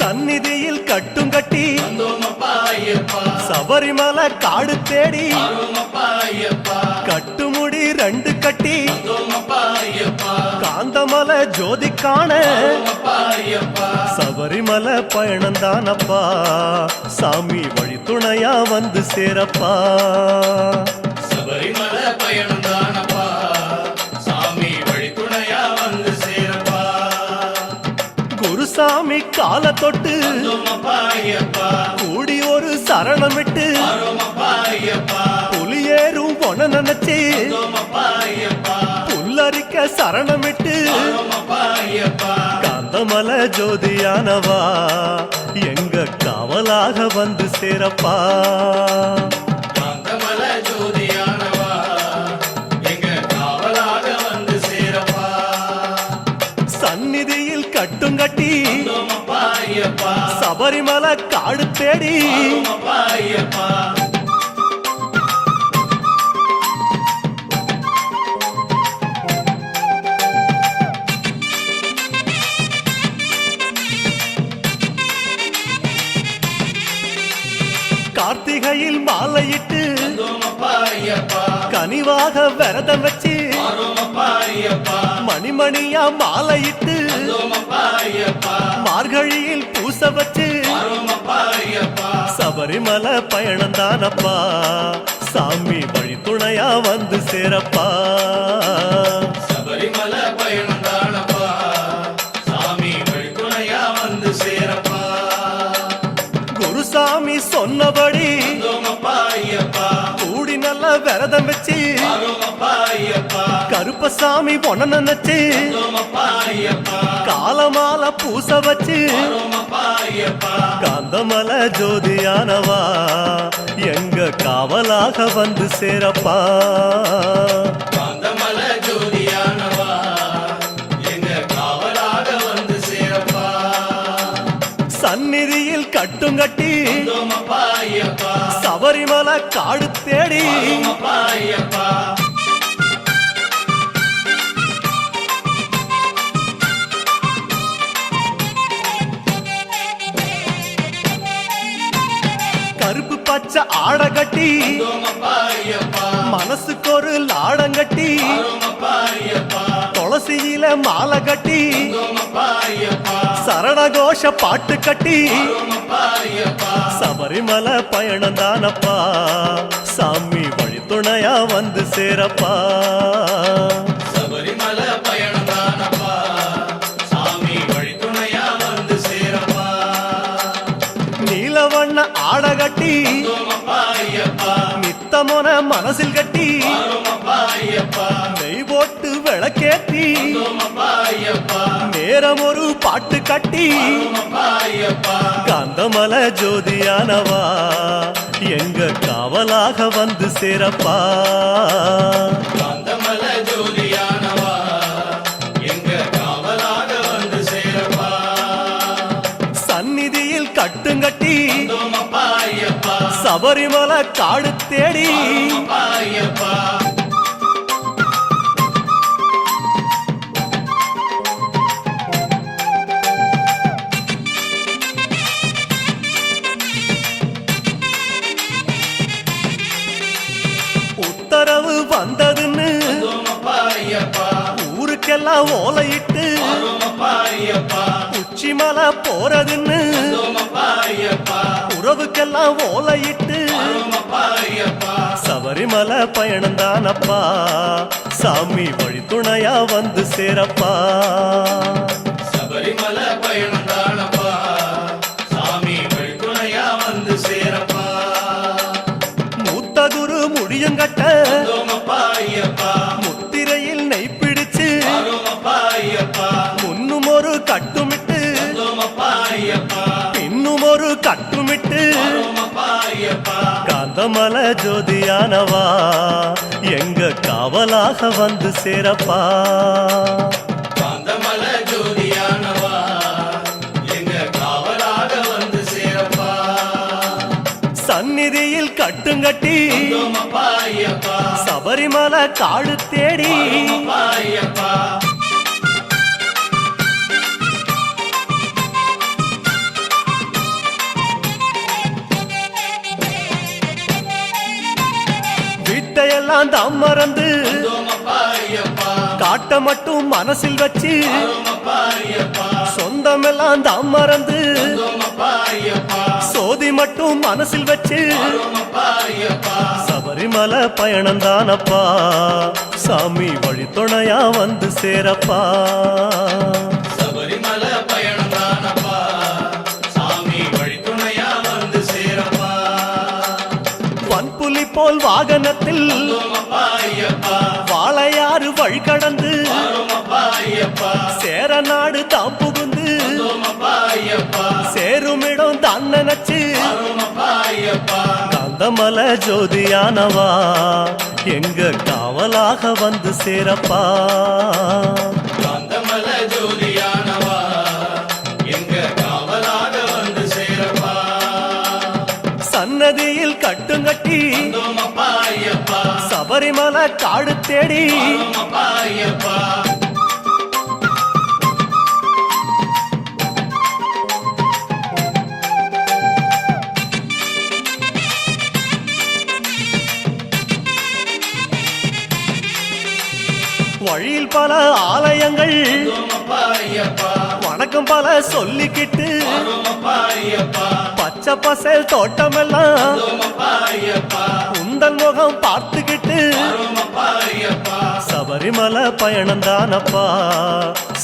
சந்நிதியில் கட்டும் கட்டி சபரிமலை காடு தேடி கட்டுமுடி 2 கட்டி காந்தமலை ஜோதி காண சபரிமலை பயணந்தானப்பா சாமி வழி துணையா வந்து சேரப்பா. சபரிமலை பயணந்தானப்பா சாமி வழி துணையா வந்து சேரப்பா. குருசாமி கால தொட்டு கூடி ஒரு சரணமிட்டு புலியேறும் பொன நினைச்சு புல்லரிக்க சரணமிட்டு காந்தமலை ஜோதியானவா எங்க காவலாக வந்து சேரப்பா. காந்தமலை ஜோதியானவா எங்க காவலாக வந்து சேரப்பா. சந்நிதியில் கட்டும் கட்டி சபரிமலை காடு தேடி கார்த்திகையில் மாலையிட்டு கனிவாக விரதம் வச்சு மணிமணியா மாலையிட்டு மார்கழியில் பூச வச்சு சபரிமலை பயணந்தானப்பா சாமி வழி துணையா வந்து சேரப்பா. சபரிமலை பயணந்தானப்பா சாமி வழி துணையா வந்து சேரப்பா. குருசாமி சொன்னபடி கூடி நல்ல விரதம் வச்சு கருப்பசாமி பொண்ண நினைச்சு காலமால பூச வச்சு காந்தமலை ஜோதியானவா எங்க காவலாக வந்து சேரப்பா. காந்தமலை ஜோதியானவா எங்க காவலாக வந்து சேரப்பா. சந்நிதியில் கட்டும் கட்டி சபரிமலை காடு தேடி கருப்பு பச்சை ஆட கட்டி மனசுக்கு ஒரு லாடங்கட்டி துளசியில மாலை கட்டி சரணகோஷ பாட்டு கட்டி சபரிமலை பயணந்தானப்பா சாமி வழி துணையா வந்து சேரப்பா. சபரிமலை பயணந்தானப்பா சாமி வழி துணையா வந்து சேரப்பா. நீலவண்ண ஆட கட்டி நித்தமொன மனசில் கட்டி நெய் போட்டு விளக்கேத்தி நேரம் ஒரு பாட்டு கட்டி காந்தமலை ஜோதியானவா எங்க காவலாக வந்து சேரப்பா. காந்தமலை ஜோதியானவா எங்க காவலாக வந்து சேரப்பா. சந்நிதியில் கட்டுங்கட்டி சபரிமலை காடு தேடி உத்தரவு வந்ததுன்னு ஊருக்கெல்லாம் ஓலையிட்டு உச்சிமலை போறதுன்னு உறவுக்கெல்லாம் ஓலையிட்டு சபரிமலை பயணந்தானப்பா சாமி வழி துணையா வந்து சேரப்பா. சபரிமலை பயணந்தானப்பா சாமி வழி துணையா வந்து சேரப்பா. மூத்த குரு முடியுங்கட்ட முத்திரையில் நெய் பிடிச்சு முன்னும் ஒரு கட்டுமிட்டு பின்னும் ஒரு கட்டுமிட்டு காந்தமலை ஜோதியானவா எங்க காவலாக வந்து சேரப்பா. காந்தமலை ஜோதியானவா எங்க காவலாக வந்து சேரப்பா. சந்நிதியில் கட்டுங்கட்டி சபரிமலை காடு தேடி சொந்தமெல்லாம் தம் மறந்து வந்தோமப்பா ஐயப்பா காட்ட மட்டும் மனசில் வச்சு வரோமப்பா ஐயப்பா சொந்தமெல்லாம் தம் மறந்து வந்தோமப்பா ஐயப்பா சோதி மட்டும் மனசில் வச்சு வரோமப்பா ஐயப்பா சபரிமலை பயணம் தானப்பா சாமி வழித்துணையா வந்து சேரப்பா சபரிமலை பயணம் தானப்பா சாமி வழித்துணையா வந்து சேரப்பா வன்புலி போல் வாகனத்தில் வந்தோமப்பா ஐயப்பா வாழையாறு வழி கடந்து வரோமப்பா ஐயப்பா சேர நாடு தாம் புகுந்து வந்தோமப்பா ஐயப்பா சேருமிடம் தான் நினைச்சு வரோமப்பா ஐயப்பா காந்தமல ஜோதியானவா எங்க காவலாக வந்து சேரப்பா காந்தமல ஜோதியானவா எங்க காவலாக வந்து சேரப்பா சன்னதியில் கட்டுங்கட்டி வந்தோமப்பா ஐயப்பா சபரிமலை காடு தேடி வரோமப்பா ஐயப்பா வழியில் பல ஆலயங்கள் வந்தோமப்பா ஐயப்பா வணக்கம் பல சொல்லிக்கிட்டு வரோமப்பா ஐயப்பா பச்சை பசேல் தோட்டமெல்லாம் வந்தோமப்பா ஐயப்பா உந்தல் முகம் பார்த்துக்கிட்டு வரோமப்பா ஐயப்பா சபரிமலை பயணம் தானப்பா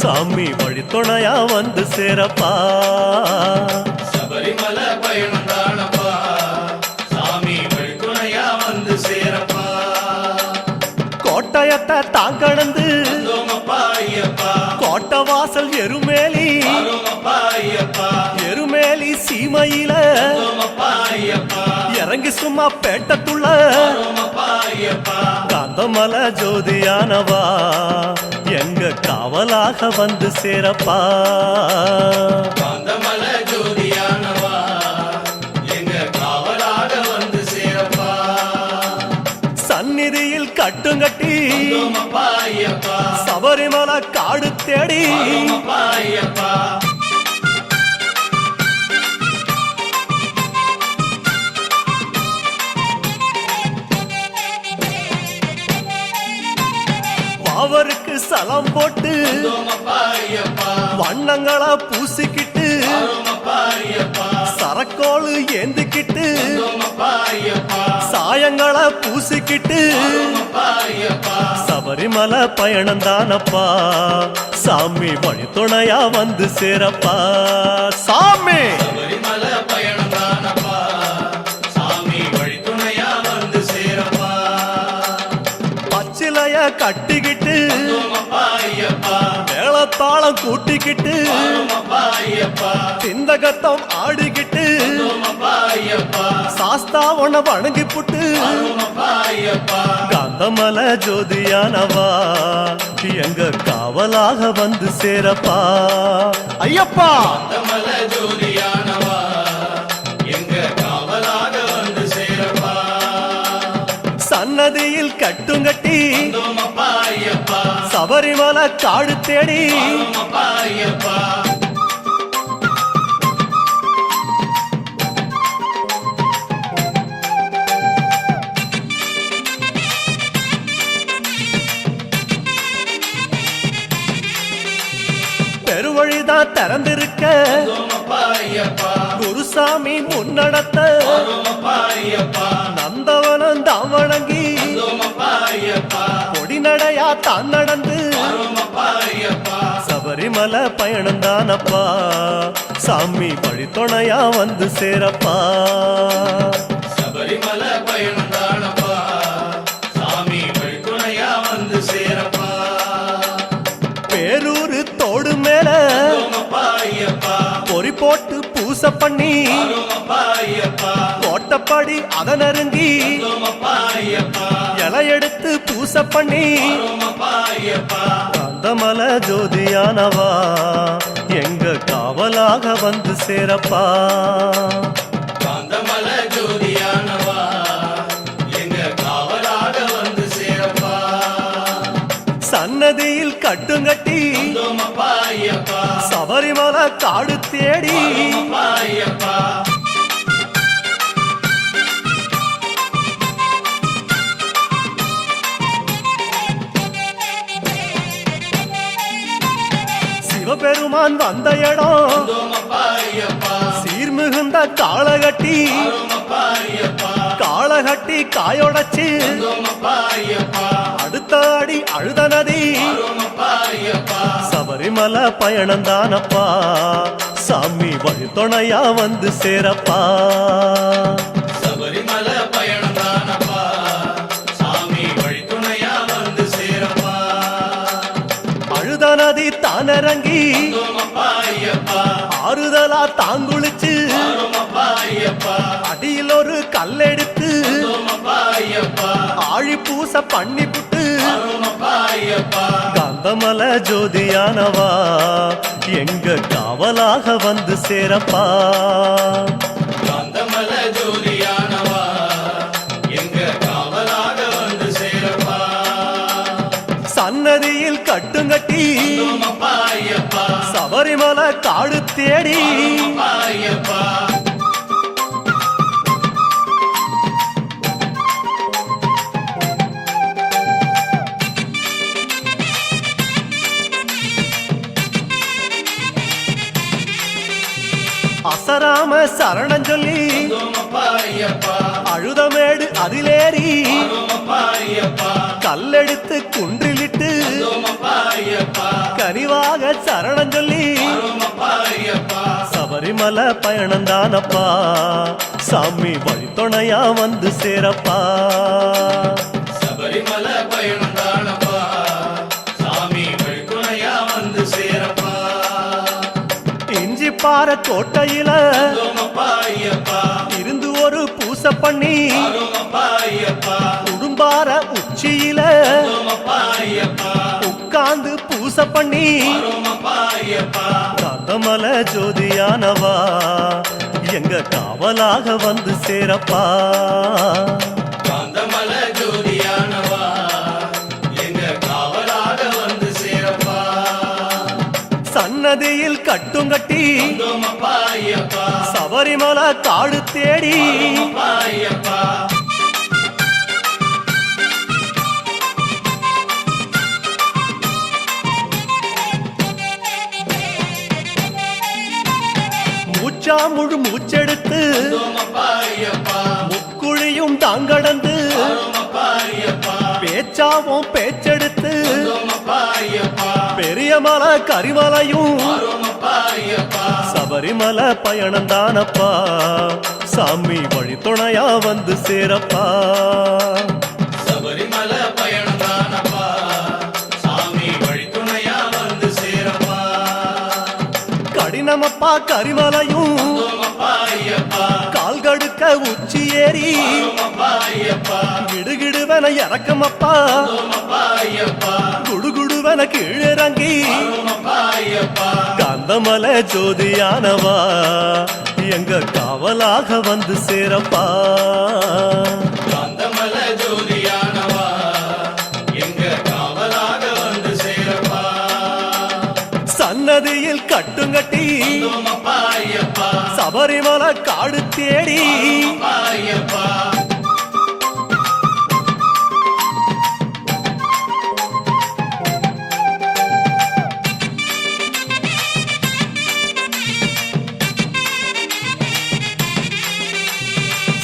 சாமி வழித்துணையா வந்து சேரப்பா சபரிமலை பயணம் தானப்பா சாமி வழித்துணையா வந்து சேரப்பா கோட்டயத்தை தான் கடந்து வந்தோமப்பா ஐயப்பா கோட்டை வாசல் எருமேலி வரோமப்பா ஐயப்பா எருமேலி சீமையில வந்தோமப்பா ஐயப்பா இறங்கி சும்மா பேட்டத்துள்ள வரோமப்பா ஐயப்பா காந்தமல ஜோதியானவா எங்க காவலாக வந்து சேரப்பா காந்தமல ஜோதியானவா எங்க காவலாக வந்து சேரப்பா சந்நிதியில் கட்டுங்கட்டி வந்தோமப்பா ஐயப்பா சபரிமலை காடு தேடி வரோமப்பா ஐயப்பா அவருக்கு சலம் போட்டு வந்தோமப்பா ஐயப்பா வண்ணங்களா பூசிக்கிட்டு வரோமப்பா ஐயப்பா சரக்கோளு ஏந்திக்கிட்டு வந்தோமப்பா ஐயப்பா சாயங்களா பூசிக்கிட்டு வரோமப்பா ஐயப்பா சபரிமலை பயணம் தானப்பா சாமி வழித்துணையா வந்து சேரப்பா சாமி சபரிமலை பயணம் தானப்பா சாமி வழித்துணையா வந்து சேரப்பா பச்சிலைய கட்டிக்கிட்டு வந்தோமப்பா ஐயப்பா மேளத்தாளம் கூட்டிக்கிட்டு வரோமப்பா ஐயப்பா சிந்தகத்தம் ஆடிக்கிட்டு வந்தோமப்பா ஐயப்பா சாஸ்தாவன வணங்கி புட்டு வரோமப்பா ஐயப்பா காந்தமல ஜோதியானவா எங்க காவலாக வந்து சேரப்பா ஐயப்பா காந்தமல ஜோதியானவா எங்க காவலாக வந்து சேரப்பா சன்னதியில் கட்டுங்கட்டி வந்தோமப்பா ஐயப்பா சபரிமலை காடு தேடி வரோமப்பா ஐயப்பா பெருவழிதான் திறந்திருக்க வந்தோமப்பா ஐயப்பா குருசாமி முன்னடத்த வரோமப்பா ஐயப்பா நந்தவனம் தான் வணங்கி வந்தோமப்பா ஐயப்பா கொடிநடையா தான் நடந்து வரோமப்பா ஐயப்பா சபரிமலை பயணம் தானப்பா சாமி வழித்துணையா வந்து சேரப்பா சபரிமலை பயணம் தானப்பா சாமி வழித்துணையா வந்து சேரப்பா பேரூரு தோடு மேல வந்தோமப்பா ஐயப்பா பொறி போட்டு பூசை பண்ணி வரோமப்பா ஐயப்பா கோட்டப்படி அத நெருங்கி வந்தோமப்பா ஐயப்பா இலை எடுத்து பூசை பண்ணி வரோமப்பா ஐயப்பா காந்தமல ஜோதியானவா எங்க காவலாக வந்து சேரப்பா காந்தமல ஜோதியானவா எங்க காவலாக வந்து சேரப்பா சன்னதியில் கட்டுங்கட்டி வந்தோமப்பா ஐயப்பா சபரிமலை காடு தேடி வரோமப்பா ஐயப்பா ஐயப்பன் வந்த இடம் வந்தோமப்பா ஐயப்பா சீர்மிகுந்த காளகட்டி வந்தோமப்பா ஐயப்பா காளகட்டி காயொடச்சு வந்தோமப்பா ஐயப்பா அடுத்த அடி அழுத நதி வந்தோமப்பா ஐயப்பா சபரிமலை பயணந்தானப்பா சாமி வழித்துணையா வந்து சேரப்பா சபரிமலை பயணம் தானப்பா சாமி வழித்துணையா வந்து சேரப்பா அழுத நதி தானிறங்கி வந்தோமப்பா ஐயப்பா ஆறுதலா தாங்குளிச்சு வந்தோமப்பா ஐயப்பா அடியில் ஒரு கல்லெடுத்து வந்தோமப்பா ஐயப்பா ஆழி பூச பண்ணி புட்டு வந்தோமப்பா ஐயப்பா காந்தமல ஜோதியானவா எங்க காவலாக வந்து சேரப்பா காந்தமல ஜோதியானவா எங்க காவலாக வந்து சேரப்பா சன்னதியில் கட்டுங்கட்டி வந்தோமப்பா ஐயப்பா சபரிமலை காடு தேடி வந்தோமப்பா ஐயப்பா அசராம சரணம் சொல்லி வந்தோமப்பா ஐயப்பா அழுதமேடு அதிலேறி வந்தோமப்பா ஐயப்பா கல்லெடுத்து குன்றிலிட்டு வந்தோமப்பா ஐயப்பா கனிவாக சரணம் சொல்லி வந்தோமப்பா ஐயப்பா சபரிமலை பயணந்தானப்பா சாமி வழித்துணையா வந்து சேரப்பா சபரிமலை பயணம் தானப்பா சாமி வழித்துணையா வந்து சேரப்பா இஞ்சி பாற கோட்டையில வந்தோமப்பா ஐயப்பா இருந்து ஒரு பூச பண்ணி வந்தோமப்பா ஐயப்பா குடும்பார உச்சியில வந்தோமப்பா ஐயப்பா உட்கார்ந்து பூச பண்ணி வந்தோமப்பா ஐயப்பா காந்தமல ஜோதியானவா எங்க காவலாக வந்து சேரப்பா காந்தமல ஜோதியானவா எங்க காவலாக வந்து சேரப்பா சன்னதியில் கட்டுங்கட்டி வந்தோமப்பா ஐயப்பா சபரிமலை காடு தேடி வந்தோமப்பா ஐயப்பா மூச்சா முழு மூச்செடுத்து வந்தோமப்பா ஐயப்பா முக்குழியும் தாங்கடந்து வந்தோமப்பா ஐயப்பா பேச்சாவும் பேச்செடுத்து வந்தோமப்பா ஐயப்பா பெரிய மலை கரிமலையும் வந்தோமப்பா ஐயப்பா சபரிமலை பயணந்தானப்பா சாமி வழித்துணையா வந்து சேரப்பா சபரிமலை பயணம் தானப்பா சாமி வழித்துணையா வந்து சேரப்பா கடினமப்பா கரிமலையும் வந்தோமப்பா ஐயப்பா கால்கடுக்க உச்சி ஏறி வந்தோமப்பா ஐயப்பா கிடுகிடுவன இறக்கமப்பா வந்தோமப்பா ஐயப்பா குடுகுடுவன கீழிறங்கி வந்தோமப்பா ஐயப்பா காந்தமல ஜோதியானவா எங்க காவலாக வந்து சேரப்பா காந்தமல ஜோதியானவா எங்க காவலாக வந்து சேரப்பா சன்னதியில் கட்டுங்கட்டி வந்தோமப்பா ஐயப்பா சபரிமலை காடு தேடி வந்தோமப்பா ஐயப்பா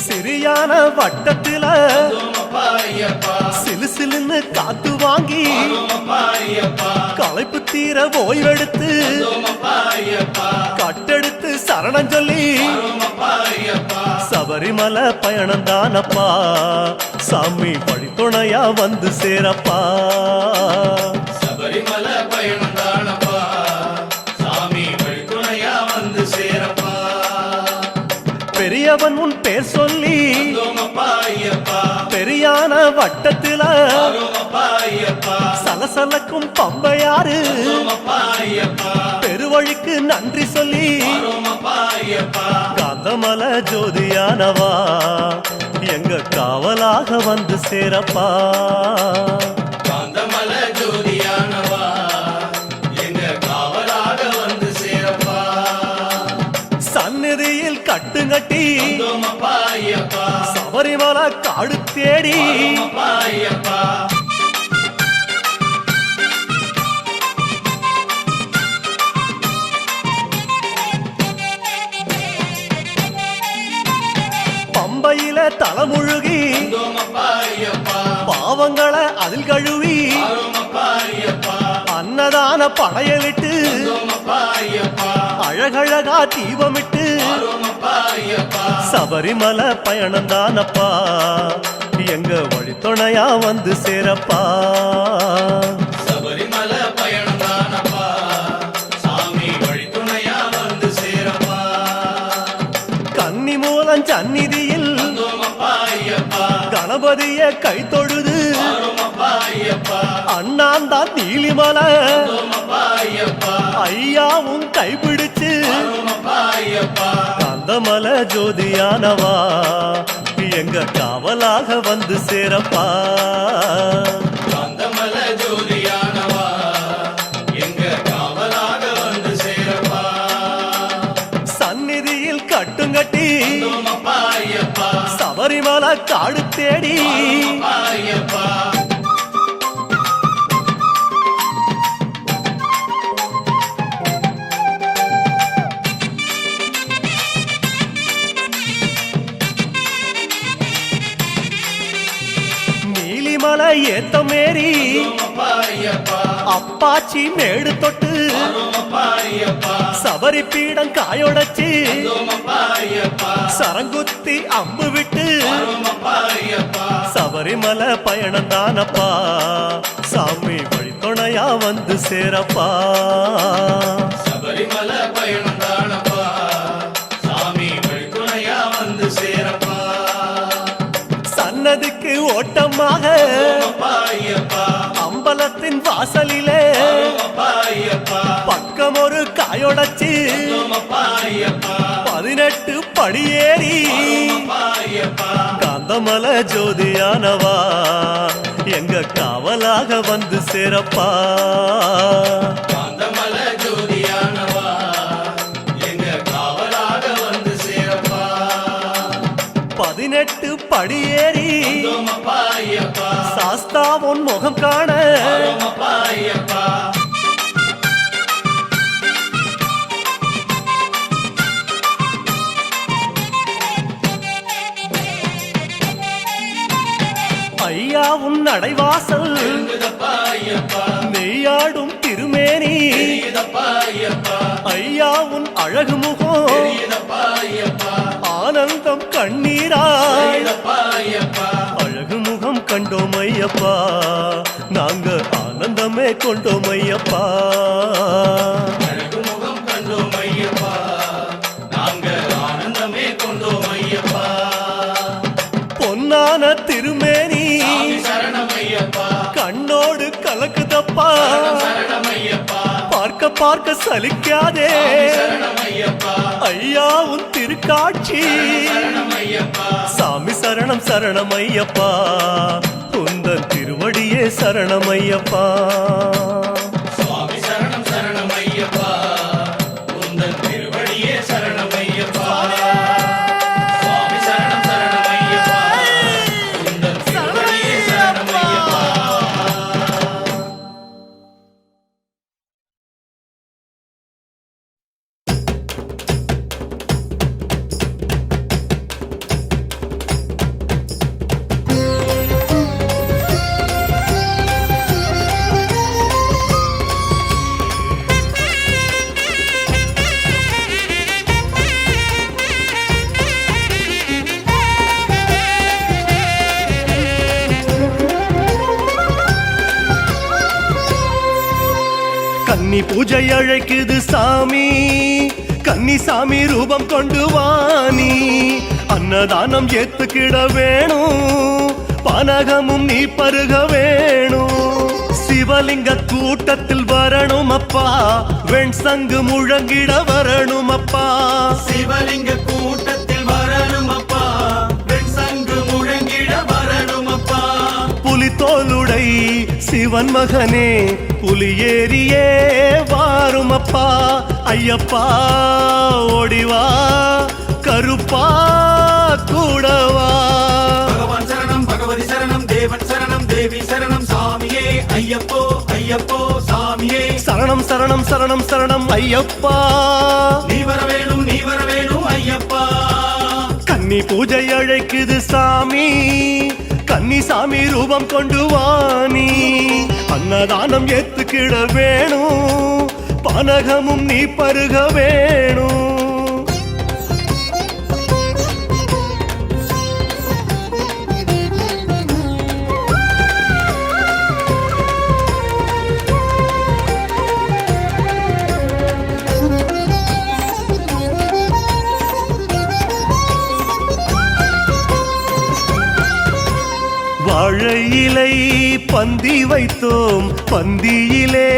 சிறியான வட்டத்தில வந்தோமப்பா ஐயப்பா சிலு சிலுன்னு காத்து வாங்கி வந்தோமப்பா ஐயப்பா களைப்பு தீர ஓய்வெடுத்து வந்தோமப்பா ஐயப்பா கட்டெடுத்து சரணம் சொல்லி வந்தோமப்பா ஐயப்பா சபரிமலை பயணந்தானப்பா சாமி வழித்துணையா வந்து சேரப்பா சபரிமலை பயணம் தானப்பா சாமி வழித்துணையா வந்து சேரப்பா பெரியவன் உன் பேர் சொல்லி வந்தோமப்பா ஐயப்பா பெரியான வட்டத்தில வந்தோமப்பா ஐயப்பா சலசலக்கும் பம்பையாறு வந்தோமப்பா ஐயப்பா பெருவழிக்கு நன்றி சொல்லி வந்தோமப்பா ஐயப்பா காந்தமல ஜோதியானவா எங்க காவலாக வந்து சேரப்பா காந்தமல ஜோதியானவா எங்க காவலாக வந்து சேரப்பா சந்நிதியில் கட்டுங்கட்டி வந்தோமப்பா ஐயப்பா சபரிமலை காடு தேடி வந்தோமப்பா ஐயப்பா பம்பையில தலைமுழுகி வந்தோமப்பா ஐயப்பா பாவங்களை அதில் கழுவி ஆரோமப்பா ஐயப்பா அன்னதான படையலிட்டு வந்தோமப்பா ஐயப்பா அழகழகா தீபமிட்டு ஆரோமப்பா ஐயப்பா சபரிமலை பயணம் தானப்பா எங்க வழித்துணையா வந்து சேரப்பா சபரிமலை பயணம் தானப்பா சாமி வழித்துணையா வந்து சேரப்பா கன்னி மூலம் சந்நிதியில் வந்தோமப்பா ஐயப்பா கணபதிய கை தொழுது ஆரோமப்பா ஐயப்பா அண்ணாந்தான் நீலிமலை வந்தோமப்பா ஐயப்பா ஐயாவும் கைப்பிடிச்சு ஆரோமப்பா ஐயப்பா கந்தமலை ஜோதியானவா எங்க காவலாக வந்து சேரப்பா காந்தமலை ஜோதியானவா எங்க காவலாக வந்து சேரப்பா சந்நிதியில் கட்டுங்கட்டி வந்தோமப்பா ஐயப்பா சபரிமலை காடு தேடி ஆரோமப்பா ஐயப்பா நீலிமலை ஏத்த மேரி வந்தோமப்பா ஐயப்பா அப்பாச்சி மேடு தொட்டு ஆரோமப்பா ஐயப்பா சபரி பீடம் காயொடச்சு வந்தோமப்பா ஐயப்பா சரங்குத்தி அம்பு விட்டு ஆரோமப்பா ஐயப்பா சபரிமலை பயணம் தானப்பா சாமி வழித்துணையா வந்து சேரப்பா சபரிமலை பயணம் தானப்பா சாமி வழித்துணையா வந்து சேரப்பா சன்னதிக்கு ஓட்டமாக வந்தோமப்பா ஐயப்பா அம்பலத்தின் வாசலிலே ஆரோமப்பா ஐயப்பா பக்கம் ஒரு காயொடச்சு வந்தோமப்பா ஐயப்பா 18 படியேறி ஆரோமப்பா ஐயப்பா காந்தமலை ஜோதியானவா எங்க காவலாக வந்து சேரப்பா காந்தமலை ஜோதியானவா எங்க காவலாக வந்து சேரப்பா 18 படியேறி வந்தோமப்பா ஐயப்பா சாஸ்தா உன் முகம் காண ஆரோமப்பா ஐயப்பா ஐயா உன் நடைவாசல் எழுந்துதப்பா ஐயப்பா நெய்யாடும் திருமேனி தெரியுதப்பா ஐயப்பா ஐயா உன் அழகு முகம் தெரியுதப்பா ஐயப்பா ஆனந்தம் கண்ணீராய் தெரியுதப்பா ஐயப்பா அழகு முகம் கண்டோம் ஐயப்பா நாங்க ஆனந்தமே கொண்டோம் ஐயப்பா அழகு முகம் கண்டோம் ஐயப்பா நாங்க ஆனந்தமே கொண்டோம் ஐயப்பா பொன்னான திருமேனி சாமி சரணம் ஐயப்பா கண்ணோடு கலக்குதப்பா சரணம் ஐயப்பா பார்க்க பார்க்க சலிக்காதே சரணம் ஐயப்பா ஐயா உன் திருக்காட்சி சரணம் ஐயப்பா சாமி சரணம் சரணம் ஐயப்பா உந்தன் திருவடியே சரணம் ஐயப்பா சுவாமி சரணம் சரணம் ஐயப்பா உந்தன் திருவடியே சரணம் ஐயப்பா சுவாமி சரணம் சரணம் ஐயப்பா உந்தன் திருவடியே சரணம் ஐயப்பா கன்னி பூஜை அழைக்குது சாமி கன்னி சாமி ரூபம் கொண்டு வாணி அன்னதானம் ஏத்துக்கிட வேணும் பானகமும் நீ பருக வேணும் சிவலிங்க கூட்டத்தில் வரணும் அப்பா வெண் சங்கு முழங்கிட வரணும் அப்பா சிவலிங்க கூட்டத்தில் வரணும் அப்பா வெண் சங்கு முழங்கிட வரணும் அப்பா புலித்தோலுடை சிவன் மகனே புலியேறியே வாரும் அப்பா ஐயப்பா ஓடிவா கருப்பா கூடவா பகவான் சரணம் பகவதி சரணம் தேவன் சரணம் தேவி சரணம் சாமியே ஐயப்போ ஐயப்போ சாமியே சரணம் சரணம் சரணம் சரணம் ஐயப்பா நீ வர வேணும் ஐயப்பா கன்னி பூஜை அழைக்குது சாமி, கன்னிசாமி ரூபம் கொண்டு வாணி. அன்னதானம் ஏத்துக்கிட வேணும், பானகமும் நீ பருக வேணும். வாழையிலை பந்தி வைத்தோம், பந்தியிலே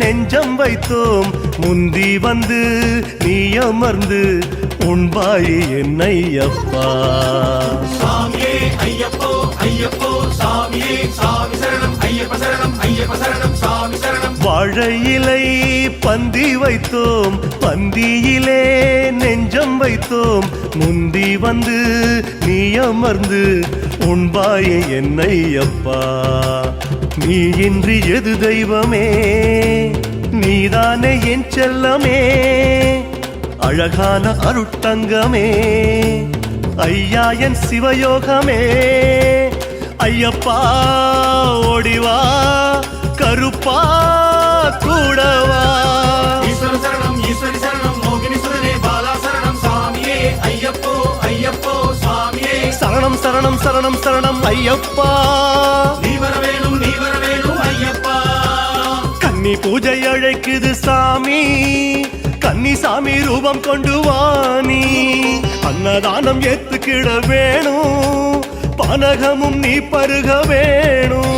நெஞ்சம் வைத்தோம். முந்தி வந்து நீ அமர்ந்து உண்பாயே என்னையப்பா. சாமியே ஐயப்போ ஐயப்போ சாமியே சாமி சரணம் ஐயப்ப சரணம் ஐயப்ப சரணம் சாமி சரணம். வாழையிலை பந்தி வைத்தோம், பந்தியிலே நெஞ்சம் வைத்தோம். முந்தி வந்து நீ அமர்ந்து உண்பாயே என்னையப்பா. நீ இன்றி எது தெய்வமே, நீதானே என் செல்லமே. அழகான அருட்டங்கமே, ஐயா என் சிவயோகமே. ஐயப்பா ஓடிவா, கருப்பா கூடவா. ஈஸ்வர சரணம் ஈஸ்வரி சரணம் மோகினி சுரனே பாலா சரணம் சாமியே ஐயப்போ ஐயப்போ சாமியே. சரணம் சரணம் சரணம் சரணம் ஐயப்பா. நீ வர வேணும் ஐயப்பா. கன்னி பூஜை அழைக்குது சாமி, கன்னிசாமி ரூபம் கொண்டு வாணி. அன்னதானம் ஏத்துக்கிட வேணும், பானகமும் நீ பருக வேணும்.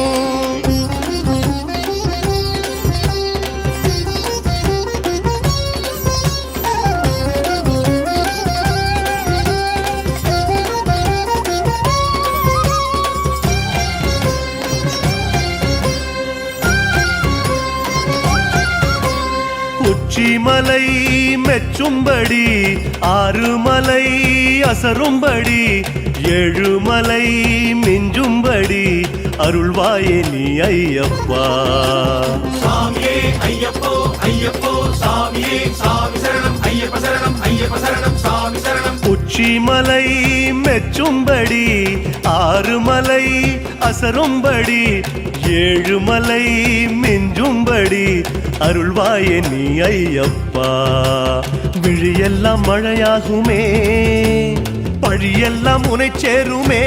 உச்சிமலை மெச்சும்படி, ஆறுமலை அசரும்படி, ஏழுமலை மிஞ்சும்படி அருள்வாயே நீ ஐயப்பா. சாமியே ஐயப்போ ஐயப்போ சாமியே சாமி சரணம் ஐயப்ப சரணம் ஐயப்ப சரணம் சாமி சரணம். உச்சிமலை மெச்சும்படி, ஆறுமலை அசரும்படி, ஏழுமலை மிஞ்சும்படி அருள்வாயே நீ ஐயப்பா. விழியெல்லாம் மழையாகுமே, பழியெல்லாம் உனை சேருமே.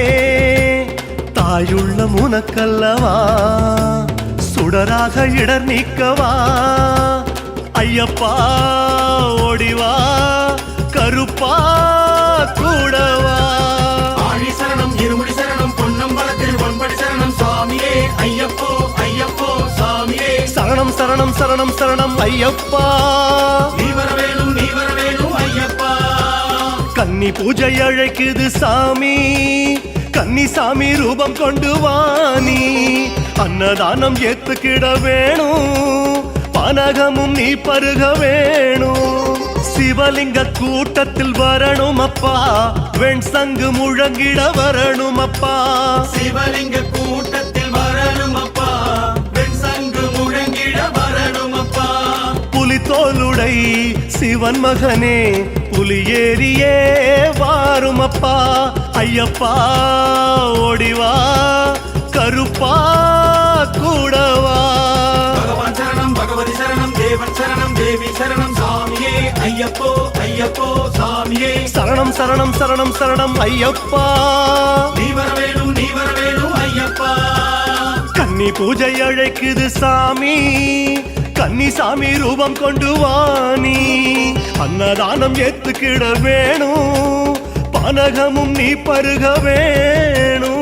தாயுள்ள உனக்கல்லவா, சுடராக இடர் நீக்கவா. ஐயப்பா ஓடிவா, கருப்பா கூடவா. ஆழி சரணம் இருமுடி சரணம் பொன்னம்பலத்தில் ஒன்படி சரணம் சாமியே ஐயப்போ ஐயப்போ சாமியே. சரணம் சரணம் சரணம் சரணம் ஐயப்பா. நீ வர வேணும் ஐயப்பா. கன்னி பூஜை அழைக்குது சாமி, கன்னிசாமி ரூபம் கொண்டு வாணி. அன்னதானம் ஏத்துக்கிட வேணும், பானகமும் நீ பருக வேணும். சிவலிங்க கூட்டத்தில் வரணும் அப்பா, வெண் சங்கு முழங்கிட வரணும் அப்பா. சிவலிங்க கூட்டத்தில் வரணும் அப்பா, வெண் சங்கு முழங்கிட வரணும் அப்பா. புலித்தோலுடை சிவன் மகனே, புலியேறியே வாரும் அப்பா. ஐயப்பா ஓடிவா, கருப்பா கூடவா. பகவான் சரணம் பகவதி சரணம் தேவன் சரணம் தேவி சரணம் சாமியே ஐயப்போ ஐயப்போ சாமியே. சரணம் சரணம் சரணம் சரணம் ஐயப்பா. நீ வர வேணும் ஐயப்பா. கன்னி பூஜை அழைக்குது சாமி, கன்னிசாமி ரூபம் கொண்டு வாணி. அன்னதானம் ஏத்துக்கிட வேணும், பானகமும் நீ பருக வேணும்.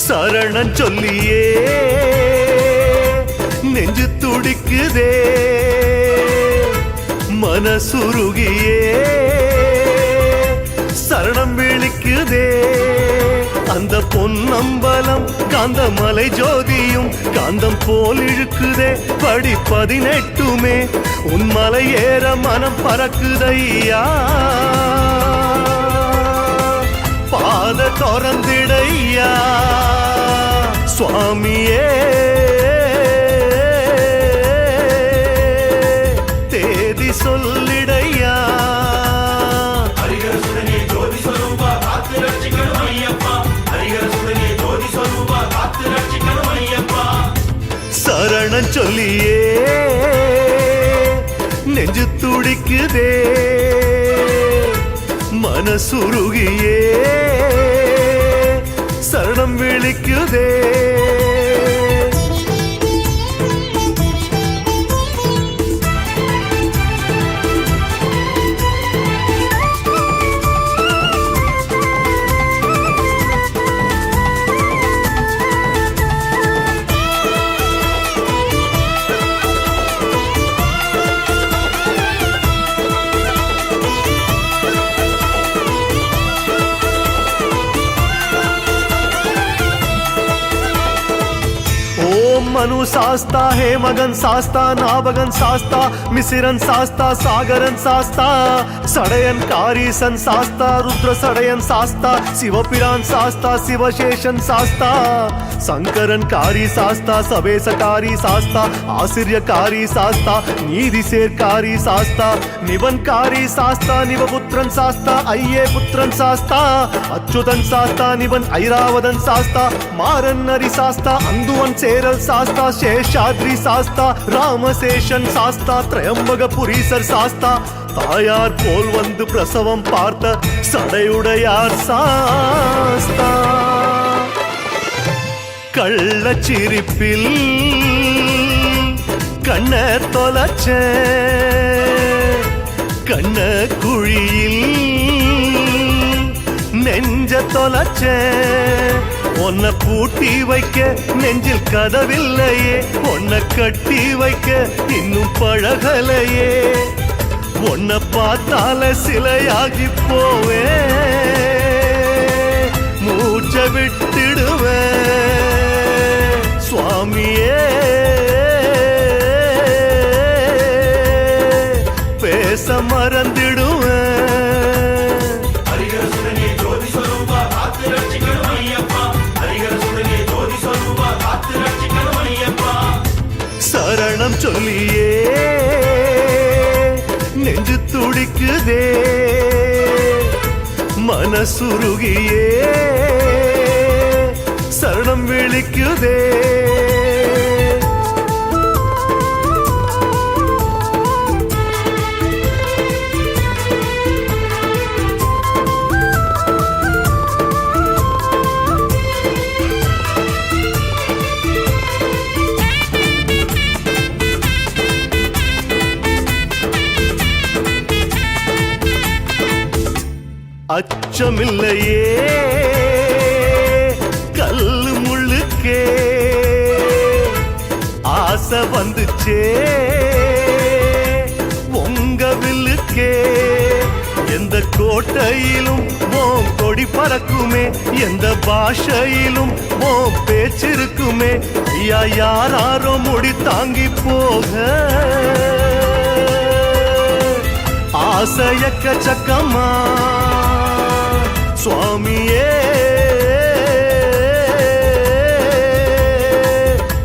சரணம் சொல்லியே நெஞ்சு துடிக்குதே. மனசுருகியே சரணம் விழிக்குதே அந்த பொன்னம்பலம் காந்தமலை ஜோதியும் காந்தம் போல் இழுக்குதே படி 18 உன் மலை ஏற மனம் பறக்குதையா பாத திறந்திடையா சுவாமியே தேதி சொல்லிடையா சரணம் சொல்லியே நெஞ்சு துடிக்குதே மனசுருகியே சரணம் விழிக்குதே मनु सास्ता हे मगन सास्ता नावगन सास्ता मिसिरन सास्ता सागरन सास्ता सडयन कारीसन सास्ता रुद्र सडयन सास्ता शिवपिरान सास्ता शिवशेषन सास्ता शंकरन कारी सास्ता सबेसकारी सास्ता आश्चर्यकारी सास्ता नीदिसेरकारी सास्ता निबनकारी सास्ता निवपुत्रन सास्ता अय्ये पुत्रन सास्ता अच्युतन सास्ता निबन ऐरावदन सास्ता मारन नरि सास्ता अंदुवन सेरल सास्ता शेषाद्रि सास्ता रामशेषन सास्ता त्रयंबकपुरीसर सास्ता தாயார் போல் வந்து பிரசவம் பார்த்த சடையுடையார் சாஸ்தா கள்ளச்சிரிப்பில் கண்ண தொலைச்ச கண்ண குழியில் நெஞ்ச தொலைச்ச உன்னை பூட்டி வைக்க நெஞ்சில் கதவில்லையே உன்னை கட்டி வைக்க இன்னும் பழகலையே உன்னை பார்த்தால சிலையாகி போவே மூச்ச விட்டுடுவே சுவாமியே பேச மறந்துடுவே சரணம் சொல்லியே நெஞ்சு துடிக்குதே மனசுருகியே சரணம் விழிக்குதே அச்சமில்லையே கல்லு முள்ளுக்கே ஆசை வந்துச்சே உங்க வில்லுக்கே எந்த கோட்டையிலும் ஓம் கொடி பறக்குமே எந்த பாஷையிலும் ஓம் பேச்சிருக்குமே ஐயா யாராரோ முடி தாங்கி போக ஆசையக்க சக்கமா சுவாமியே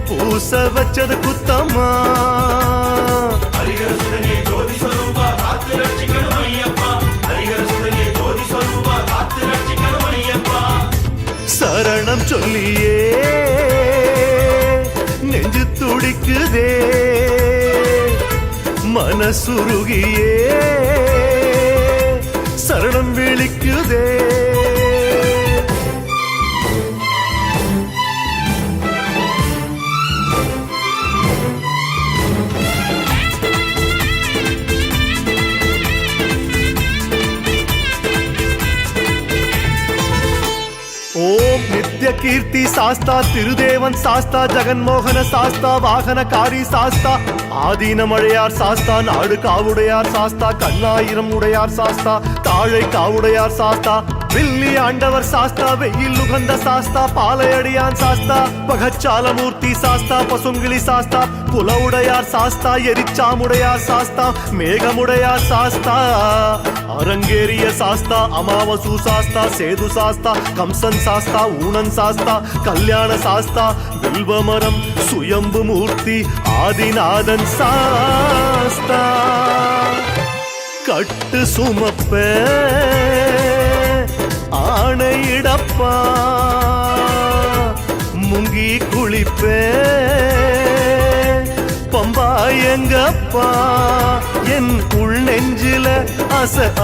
பூச வச்சது குத்தமா சரணம் சொல்லியே நெஞ்சு துடிக்குதே மனசுருகியே சரணம் விழிக்குதே ஓம் நித்ய கீர்த்தி சாஸ்தா திருதேவன் சாஸ்தா ஜெகன்மோகன சாஸ்தா வாகனகாரி சாஸ்தா ஆதீன மழையார் சாஸ்தா நாடு காவுடையார் சாஸ்தா கண்ணாயிரம் உடையார் சாஸ்தா தாழை காவுடையார் சாஸ்தா வில்லி ஆண்டவர் சாஸ்தா வெயில் உகந்த சாஸ்தா பாலையடியான் சாஸ்தா பகச்சாலமூர்த்தி சாஸ்தா பசுங்கிளி சாஸ்தா புலவுடையார் சாஸ்தா எரிச்சாமுடையார் சாஸ்தா மேகமுடையார் சாஸ்தா அரங்கேறிய சாஸ்தா அமாவசு சாஸ்தா சேது சாஸ்தா கம்சன் சாஸ்தா ஊனன் சாஸ்தா கல்யாண சாஸ்தா வில்வமரம் சுயம்பு மூர்த்தி ஆதிநாதன் சாஸ்தா கட்டு சுமப்ப ஆணையிடப்பா முங்கி குளிப்பே பம்பா எங்கப்பா என் உள் நெஞ்சில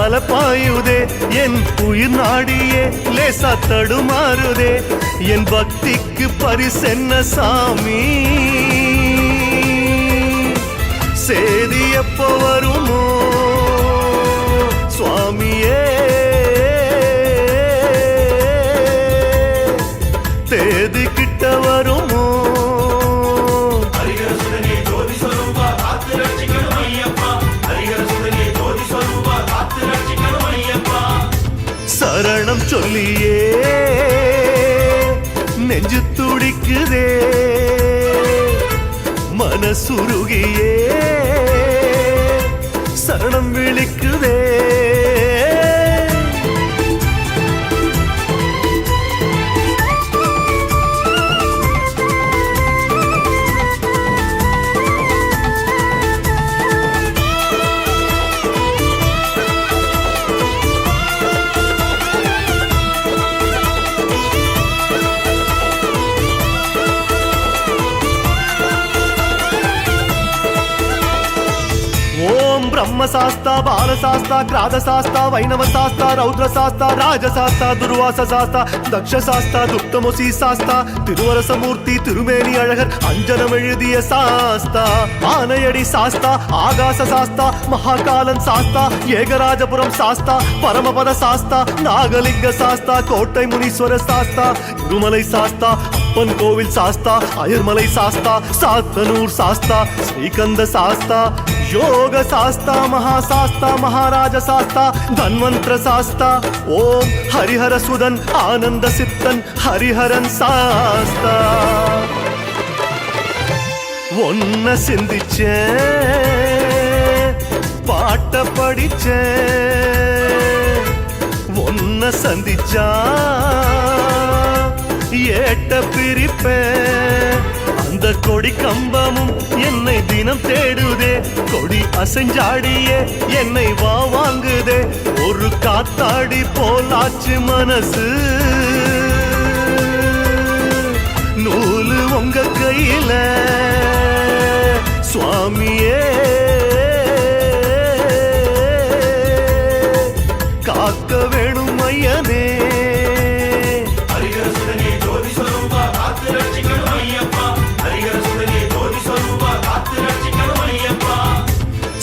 அலப்பாயுதே என் உயிர் நாடியே லேசா தடுமாறுதே என் பக்திக்கு பரிசென்ன சாமி சேதி எப்போ வருமோ சுவாமியே தேதி கிட்ட வருமோ சரணம் சொல்லியே நெஞ்சு துடிக்குதே மனசுருகியே சரணம் விழிக்குதே ब्रह्मशास्ता बालशास्ता क्रादशास्ता वैणवशास्ता रौद्रशास्ता राजशास्ता दुर्वासशास्ता दक्षशास्ता दुप्तमोसी शास्ता तिरुवरसमूर्ति तिरुमेनी अழகர் அஞ்சனம் எழுதிய சாஸ்தா ஆனையடி சாஸ்தா ஆகாச சாஸ்தா மகாகாலன் சாஸ்தா ஏகராஜபுரம் சாஸ்தா பரமபத சாஸ்தா நாகலிங்க சாஸ்தா கோட்டை முனீஸ்வர சாஸ்தா இருமலை சாஸ்தா அப்பன் கோவில் சாஸ்தா அயர்மலை சாஸ்தா சாத்தனூர் சாஸ்தா ஸ்ரீகந்த சாஸ்தா योग शास्ता महाशास्ता महाराज शास्ता धन्वंत्र शास्ता ओम हरिहर सुदन आनंद सिद्धन हरिहरन शास्ता ஒன்ன சிந்திச்சே பாட்ட படிச்சே ஒன்ன சந்திச்சா ஏட்ட பிரிப்பே அந்த கொடி கம்பமும் என்னை தினம் தேடுதே கொடி அசைஞ்சாடியே என்னை வா வாங்குதே ஒரு காத்தாடி போலாச்சு மனசு நூலு உங்க கையில சுவாமியே காக்க வேணும் ஐயனே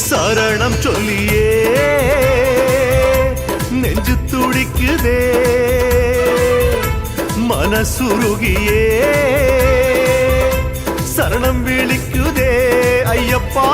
சரணம் சொல்லியே நெஞ்சு துடிக்குதே மனசுருகியே சரணம் விழிக்குதே ஐயப்பா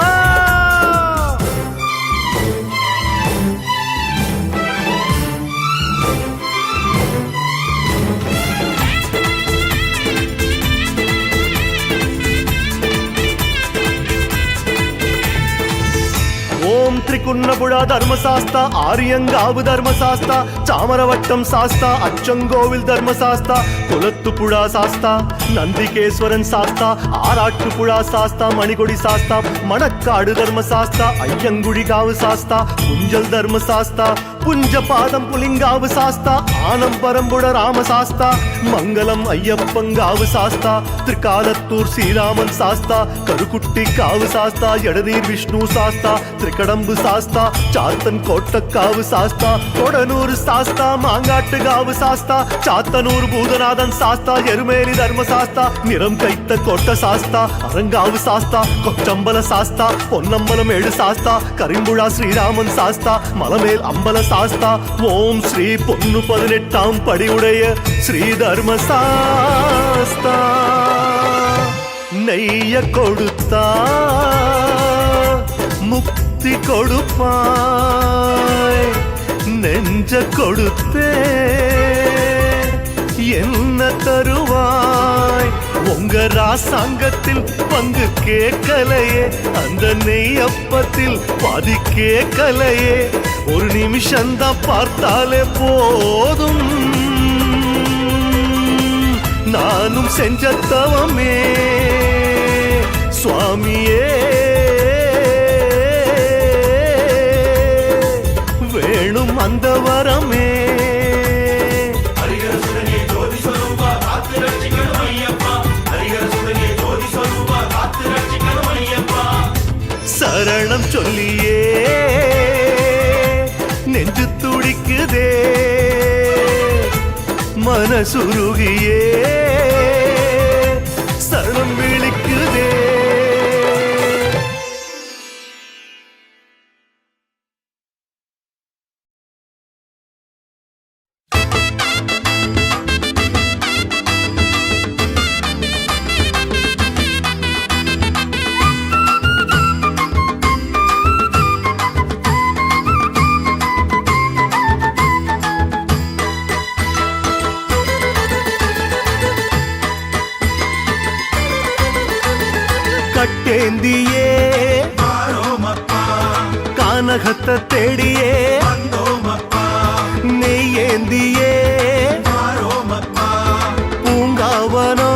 ஓம் திரிகுன்னபுழா தர்மசாஸ்தா ஆரியங்காவு தர்மசாஸ்தா சாமரவட்டம் சாஸ்தா அச்சங்கோவில் தர்மசாஸ்தா குலத்துப்புழா சாஸ்தா நந்திகேஸ்வரன் சாஸ்தா ஆராட்டுப்புழா சாஸ்தா மணிகொடி சாஸ்தா மணக்காடு தர்மசாஸ்தா ஐயங்குழிகாவு சாஸ்தா புஞ்சல் தர்மசாஸ்தா புஞ்சபாதம் புலிங்காவு சாஸ்தா ஆனம்பரம்புட ராமசாஸ்தா மங்களம் ஐயப்பங்காவு சாஸ்தா திரிகாலத்தூர் ஸ்ரீராமன் சாஸ்தா கருக்குட்டி காவு சாஸ்தா எடநீர் விஷ்ணு சாஸ்தா திரிகடம்பு சாஸ்தா சாத்தன் கோட்டக்காவு சாஸ்தா கொடனூர் சாஸ்தா மாங்காட்டு காவு சாஸ்தா சாத்தனூர் பூதநாதன் சாஸ்தா எருமேலி தர்மசாஸ்தா நிறம் கைத்த கோட்ட சாஸ்தா அரங்காவு சாஸ்தா கொச்சம்பல சாஸ்தா பொன்னம்பலம் ஏழு சாஸ்தா கரிம்புழா ஸ்ரீராமன் சாஸ்தா மலமேல் அம்பல சாஸ்தா ஓம் ஸ்ரீ பொன்னு 18ஆம் படியுடைய ஸ்ரீ தர்மசாஸ்தா நெய்ய கொடுத்தா முக்தி கொடுப்பாய், நெஞ்ச கொடுத்தே என்ன தருவாய். உங்க ராசாங்கத்தில் பங்கு கேட்கலையே, அந்த நெய்யப்பத்தில் பாதி கேட்கலையே. ஒரு நிமிஷம்தான் பார்த்தாலே போதும், நானும் செஞ்ச தவமே சுவாமியே. வேணும் அந்த வரமே. சரணம் சொல்லியே நெஞ்சு துடிக்குதே, மனசுருகியே சரணம் விழிக்குதே. கட்டேந்தியே கானகத்தை தேடியே நெய்யேந்தியே பூங்காவனோ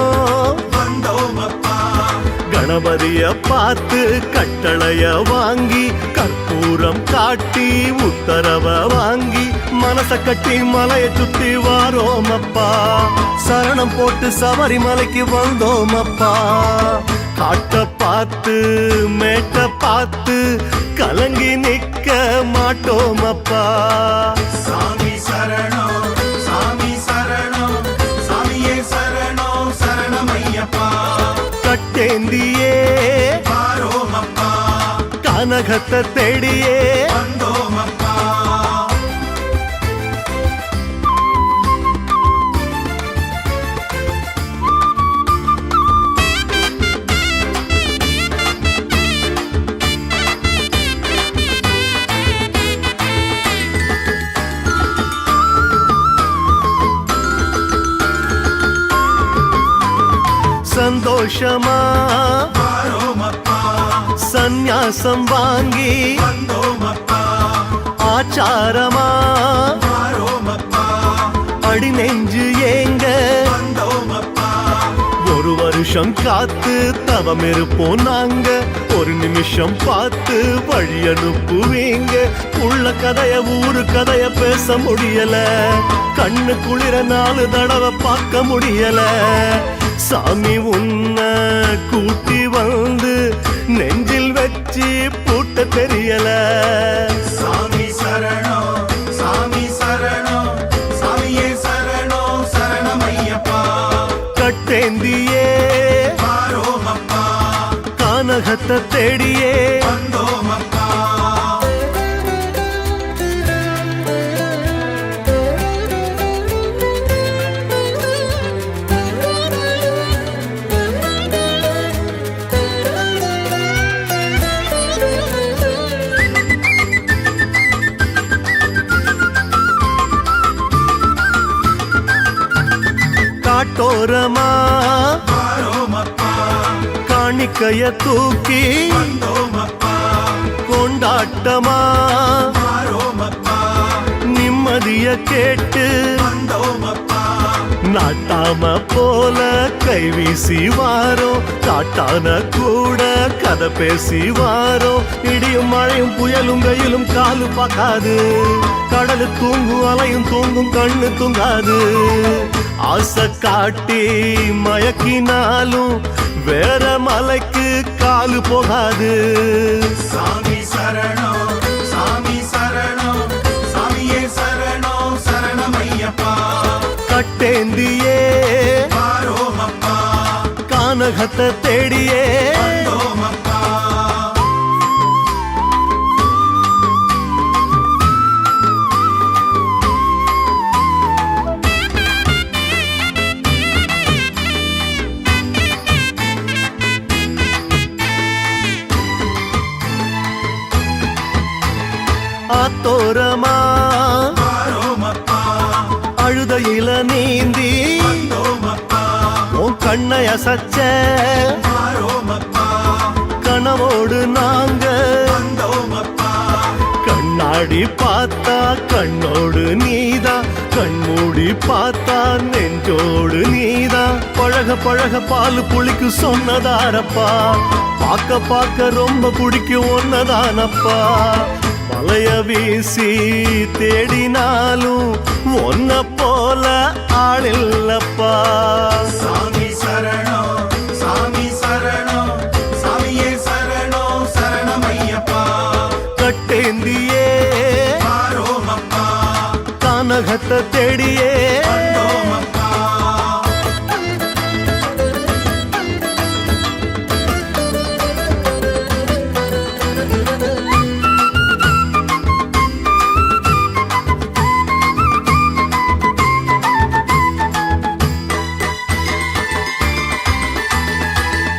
கணபதிய பார்த்து கட்டளைய வாங்கி கற்பூரம் காட்டி உத்தரவ வாங்கி மனச கட்டி மலையை சுத்தி வாரோமப்பா. சரணம் போட்டு சபரிமலைக்கு வந்தோமப்பா. காட்ட பார்த்து மேட்ட பார்த்து கலங்கி நிக்க மாட்டோமப்பா. சாமி சரணம் சாமி சரணம் சாமியே சரணம் சரணமையப்பா. கட்டேந்தியே வாரோமப்பா கனகத்தை தேடியே வந்தோமப்பா. சந்தோஷமா வாரோமப்பா சந்நியாசம் வாங்கி வந்தோமப்பா. ஆச்சாரமா வாரோமப்பா அடி நெஞ்சு ஏங்க வந்தோமப்பா. ஒரு வருஷம் காத்து தவம் இருப்போம் நாங்க. ஒரு நிமிஷம் பார்த்து வழி அனுப்புவீங்க. உள்ள கதைய ஊரு கதைய பேச முடியல, கண்ணு குளிர 4 தடவை பார்க்க முடியல. சாமி உன்ன கூட்டி வந்து நெஞ்சில் வச்சு பூட்ட தெரியல. சாமி சரணம் சாமி சரணம் சாமியே சரணம் சரணமையப்பா. கட்டேந்தியே வாரோமப்பா கானகத்தை தேடியே வந்தோமப்பா. காட்டோரமா வாரோமப்பா காணிக்கைய தூக்கி வந்தோமப்பா. கொண்டாட்டமா வாரோமப்பா நிம்மதிய கேட்டு வந்தோமப்பா. நாட்டாம போல கைவீசி வாரோ, காட்டான கூட கதை பேசி வாரோ. இடியும் மழையும் புயலும் வெயிலும் காலு பார்க்காது, கடலு தூங்கும் அலையும் தூங்கும் கண்ணு தூங்காது. ஆசை காட்டி மயக்கினாலும் வேற மலைக்கு காலு போகாது. சாமி சரணம் சாமி சரணம் சாமியே சரணம் சரணமையப்பா. கட்டேந்தியே வாரோமப்பா கானகத்தை தேடியே வந்தோமப்பா. ஆத்தோரமா வாரோமப்பா அழுதையில நீந்தி வந்தோமப்பா உன் கண்ணை அசைச்ச வாரோமப்பா கனவோடு நாங்க வந்தோமப்பா கண்ணாடி பார்த்தா கண்ணோடு நீதா கண்மூடி பார்த்தா நெஞ்சோடு நீதா பழக பழக பால் புளிக்கு சொன்னதாரப்பா பார்க்க பார்க்க ரொம்ப பிடிக்கும் ஒன்னதானப்பா மலைய வீசி தேடினாலும் ஒன்ன போல ஆளில்லப்பா சாமி சரணம் சாமி சரணம் சாமியே சரணம் சரணமையப்பா கட்டேந்தியே வாரோமப்பா கானகத்தை தேடியே வந்தோமப்பா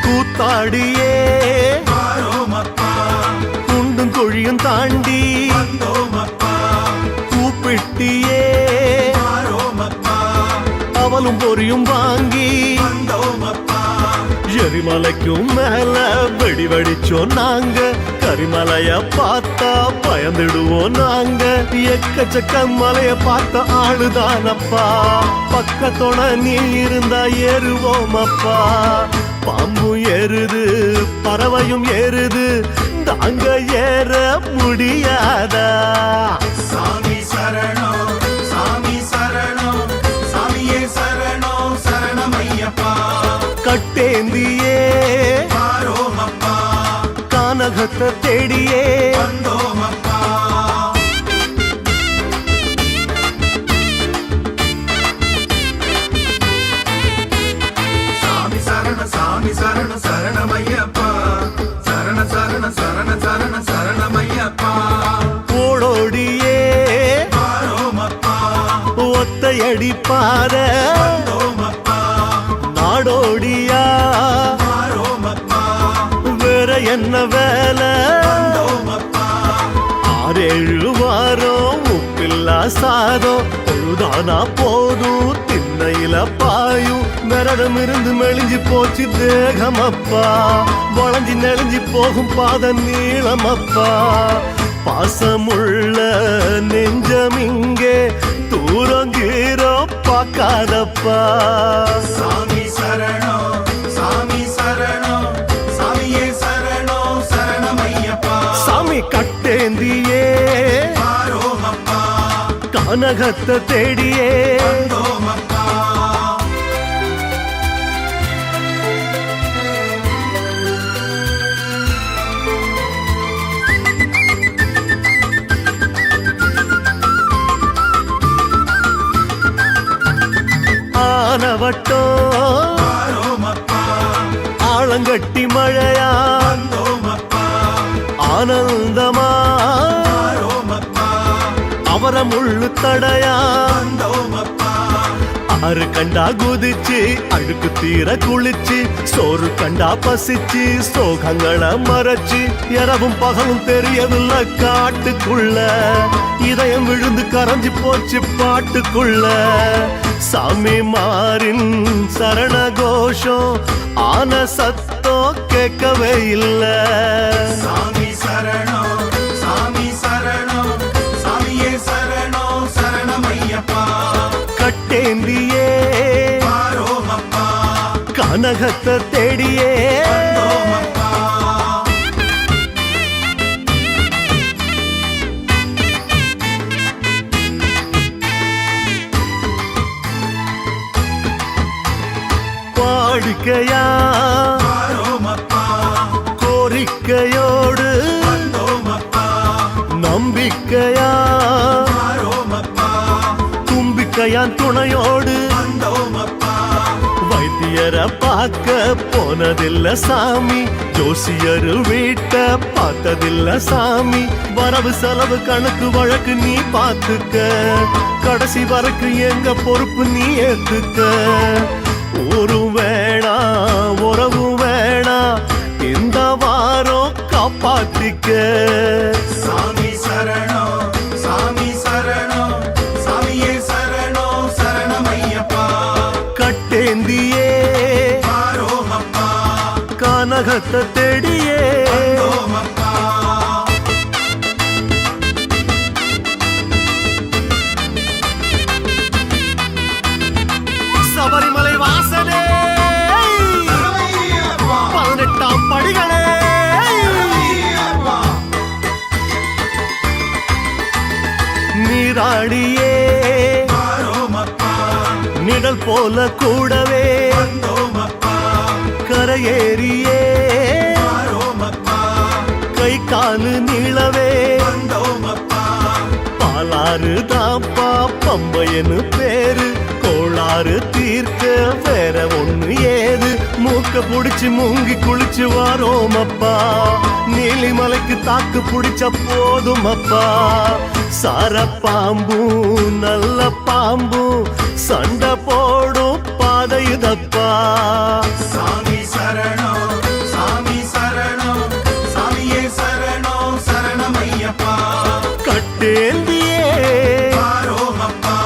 கூத்தாடியே வாரோமப்பா குண்டும் கொழியும் தாண்டி வந்தோமப்பா கூப்பிட்டியே வாரோமப்பா அவளும் பொரியும் வாங்கி வந்தோமப்பா எரிமலைக்கும் மேல வெடி வெடிச்சோம் நாங்க கரிமலைய பார்த்தா பயந்துடுவோம் நாங்க எக்கச்சக்க மலைய பார்த்த ஆளுதானப்பா பக்கத்தோட நீ இருந்தா ஏறுவோம் அப்பா பாம்பும் ஏறுது பறவையும் ஏறுது நாங்க ஏற முடியாதா சாமி சரணம் சாமி சரணம் சாமியே சரணம் சரணமையப்பா கட்டேந்தியே வாரோமப்பா கானகத்தை தேடியே வந்தோமப்பா சாமி சரண சரணமையப்பா சரண சரண சரண சரண சரணமையப்பா ஓடோடியே வாரோமப்பா ஒத்தையடி பாத வந்தோமப்பா நாடோடியா வாரோமப்பா வேற என்ன வேலை வந்தோமப்பா 6-7 வாரம் உப்பில்லா சாதம் பொழுதானா போதும் திண்ணையில பாயும் விரதம் இருந்து மெலிஞ்சு போச்சு தேகமப்பா வளைஞ்சி நெளிஞ்சு போகும் பாத நீளமப்பா பாசமுள்ள நெஞ்சம் இங்கே தூரங்கீரம் பார்க்காதப்பா சாமி சரணம் சாமியே சரணம் சரணமையப்பா சாமி கட்டேந்தியே வாரோமப்பா கானகத்தை தேடியே வந்தோமப்பா ஆனவட்டம் வாரோமப்பா ஆலங்கட்டி மழையா வந்தோமப்பா ஆனந்தமா வாரோமப்பா அவர முள்ளு தடையா வந்தோமப்பா ஆறு கண்டா குதிச்சு அழுக்கு தீர குளிச்சு சோறு கண்டா பசிச்சு சோகங்களை மறைச்சு இரவும் பகலும் தெரியவில்லை காட்டுக்குள்ள இதயம் விழுந்து கரைஞ்சு போச்சு பாட்டுக்குள்ள சாமி மாறின் சரண கோஷம் ஆன சத்தம் கேட்கவே இல்லை சாமி சரணம் சாமியே சரணம் சரணமையப்பா கட்டேந்தியே வாரோமப்பா கனகத்தை தேடியே வந்தோமப்பா வாடிக்கையா வாரோமப்பா கோரிக்கையோடு வந்தோமப்பா நம்பிக்கையா வாரோமப்பா தும்பிக்கையான் துணையோடு வந்தோமப்பா வைத்தியரை பார்க்க போனதில்ல சாமி ஜோசியர் வீட்ட பார்த்ததில்ல சாமி வரவு செலவு கணக்கு வழக்கு நீ பார்த்துக்க கடைசி வரைக்கும் எங்க பொறுப்பு நீ ஏத்துக்க ஊரும் வேணா உறவும் வேணா இந்த வாரம் காப்பாத்திக்க சாமி சரணம் கானகத்தை தேடியே வந்தோமப்பா. சபரிமலை வாசனே சரணையப்பா. 18ஆம் படிகளே சரணையப்பா. நீராடியே வாரோமப்பா. நிழல் போல கூடவே வந்தோமப்பா. கரையேறியே வாரோமப்பா. கை காலு நீளவே வந்தோமப்பா. பாலாறு தாப்பா பம்பையனு பேரு கோளாறு தீர்க்க வேற ஒண்ணு ஏது மூக்க புடிச்சு மூங்கி குளிச்சு வாரோமப்பா நீலிமலைக்கு தாக்கு புடிச்ச போதும் அப்பா சார பாம்பும் நல்ல பாம்பும் சண்டை போடும் பாதை இதப்பா சாமி சரணம், சாமி சரணம், சாமியே சரணம், சரணமையப்பா. கட்டேந்தியே வாரோமப்பா.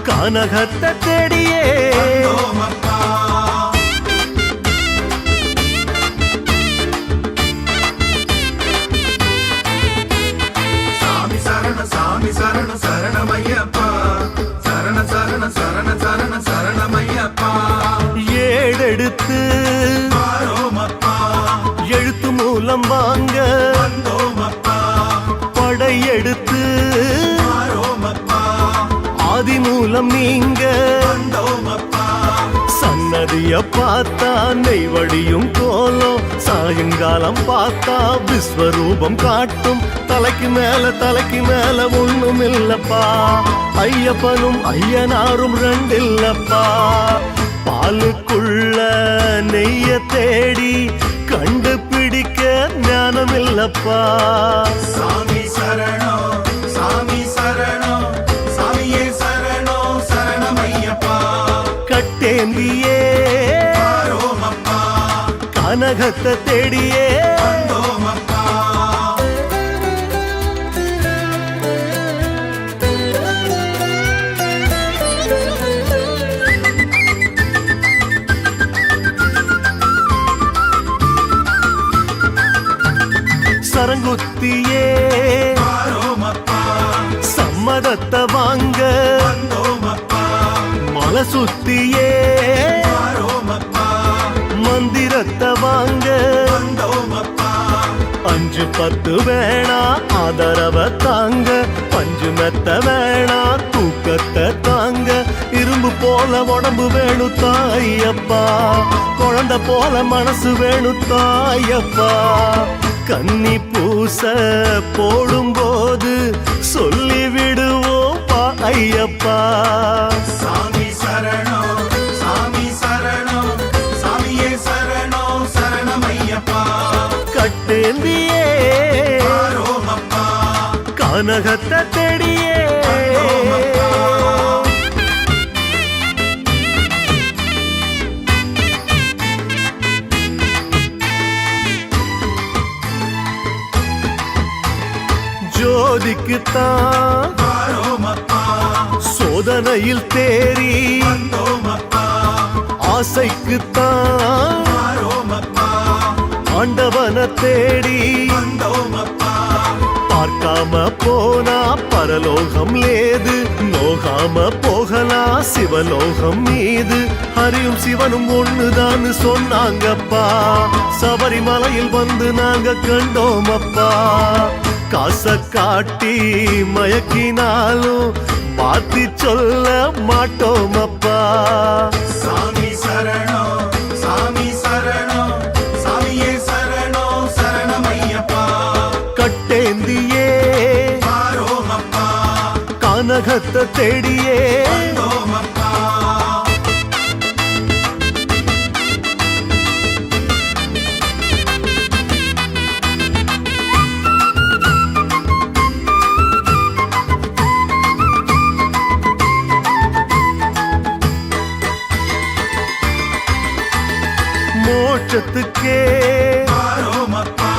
கானகத்தை தேடியே வந்தோமப்பா. சாமி சரண, சாமி சரண, சரணமையப்பா. சரண சரண சரண சரண சரணமையப்பா. ஏடெடுத்து வாரோமப்பா. எழுத்து மூலம் வாங்க வந்தோமப்பா. படையெடுத்து வாரோமப்பா. ஆதி மூலம் நீங்க வந்தோமப்பா. சன்னதிய பார்த்தா நெய்வடியும் கோலம் சாயங்காலம் பார்த்தா விஸ்வரூபம் காட்டும் தலைக்கு மேல ஒண்ணும் இல்லப்பா ஐயப்பனும் ஐயனாரும் ரெண்டில்லப்பா பாலுக்குள்ள நெய்ய தேடி கண்டுபிடிக்க ஞானம் இல்லப்பா சாமி சரணம், சாமி சரணம், சாமியே சரணம், சரணமையப்பா. கட்டேந்தியே வாரோமப்பா. கானகத்தை தேடியே வந்தோமப்பா. சரங்குத்தியே வாரோமப்பா. சம்மதத்தை வாங்க வந்தோமப்பா. மலை சுத்தியே வாரோமப்பா. மந்திரத்தை வாங்க வந்தோமப்பா. 5-10 வேணா ஆதரவை தாங்க பஞ்சு மெத்த வேணா தூக்கத்தை தாங்க இரும்பு போல உடம்பு வேணும் தாயப்பா குழந்தை போல மனசு வேணும் தாயப்பா கன்னி பூச போடும்போது சொல்லி விடுவோம் ஐயப்பா சாமி சரணம், சாமி சரணம், சாமியே சரணம், சரணமையப்பா. கட்டேந்தியே வாரோமப்பா. கானகத்தை தேடியே வந்தோமப்பா. ஜோதிக்குத்தான் வாரோமப்பா. சோதனையில் தேறி வந்தோமப்பா. ஆசைக்குத்தான் வாரோமப்பா. ஆண்டவனை தேடி வந்தோமப்பா. பார்க்காம போனா பரலோகம் லேது நோகாம போகலா சிவலோகம் மீது ஹரியும் சிவனும் ஒண்ணுதான் சொன்னாங்கப்பா சபரிமலையில் வந்து நாங்க கண்டோமப்பா காச காட்டி மயக்கினாலும் மாத்தி சொல்ல மாட்டோமப்பா சாமி சரணம், சாமி சரணம், சாமியே சரணம், சரணமையப்பா. கட்டேந்தியே வாரோமப்பா. கானகத்தை தேடியே வந்தோமப்பா. மோட்சத்துக்கே வாரோமப்பா.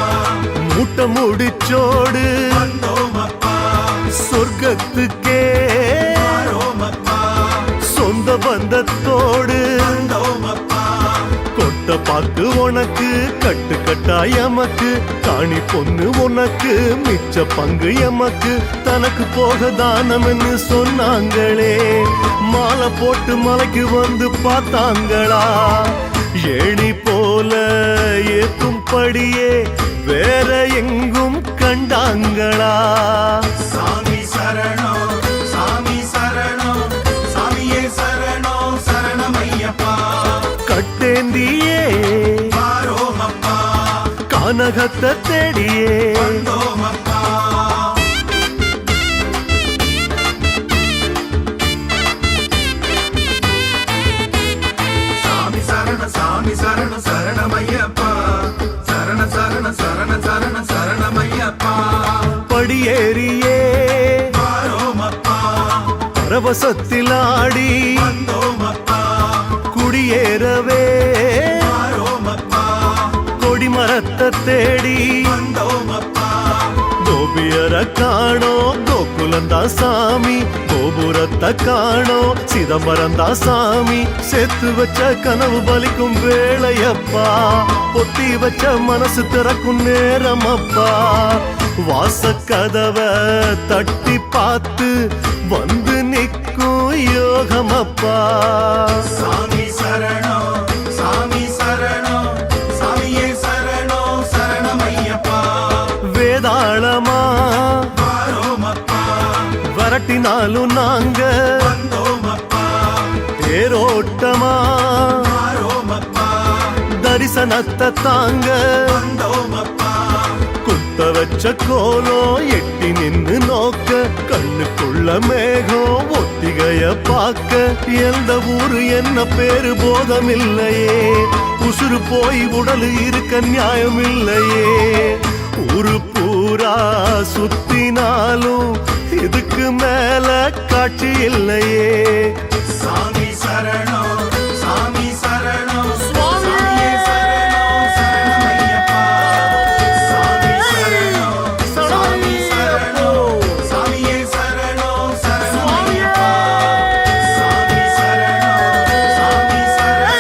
மூட்டை முடிச்சோடு வந்தோமப்பா. சொர்க்கத்துக்கே வாரோமப்பா. சொந்த பந்தத்தோடு வந்தோமப்பா. கொட்ட பாக்கு உனக்கு கட்டு கட்டாய் எமக்கு காணி பொண்ணு உனக்கு மிச்ச பங்கு எமக்கு தனக்கு போக தானம்னு சொன்னாங்களே மாலை போட்டு மலைக்கு வந்து பார்த்தாங்களா ஏணி போல ஏத்தும்படியே வேற எங்கும் கண்டாங்களா சாமி சரணம் சாமி சரணம் சாமியே சரணம் சரணமையப்பா கட்டேந்தியே வாரோமப்பா கானகத்தை தேடியே வந்தோமப்பா சாமி சரண சாமி சரண சரணமையப்பா சரண சரண சரண சரண சரணமையப்பா படியேறியே வாரோமப்பா பரவசத்தில் ஆடி வந்தோமப்பா குடியேறவே வாரோமப்பா கொடிமரத்தை தேடி வந்தோமப்பா கோபியர காணோ கோகுலந்தா சாமி கோபுரத்தை காணோ சிதம்பரந்தா சாமி சேர்த்து வச்ச கனவு பலிக்கும் வேளையப்பா பொத்தி வச்ச மனசு திறக்கும் நேரமப்பா வாசக்கதவை தட்டி பார்த்து வந்து நிற்கும் யோகமப்பா சாமி சரணம் சாமி சரணம் சாமியே சரணம் சரணமையப்பா வேதாளமா வாரோமப்பா வரட்டினாலும் நாங்க வந்தோமப்பா தேரோட்டமா வாரோமப்பா தரிசனத்தை தாங்க வந்தோமப்பா குத்த வச்ச கோலம் எட்டி நின்னு நோக்க கண்ணுக்குள்ள மேகம் ஒத்திகைய பார்க்க எந்த ஊரு என்ன பேரு போதமில்லையே உசுறு போய் உடல் இருக்க நியாயம் இல்லையே ஊரு பூரா சுத்தினாலும் இதுக்கு மேல காட்சி இல்லையே சாமி சரணம் சாமி சரணம் சாமியே சரணம் சரணமையப்பா சாமி சரணம் சாமி சரணம் சாமியே சரணம் சரணமையப்பா சாமி சரணம் சாமி சரணம்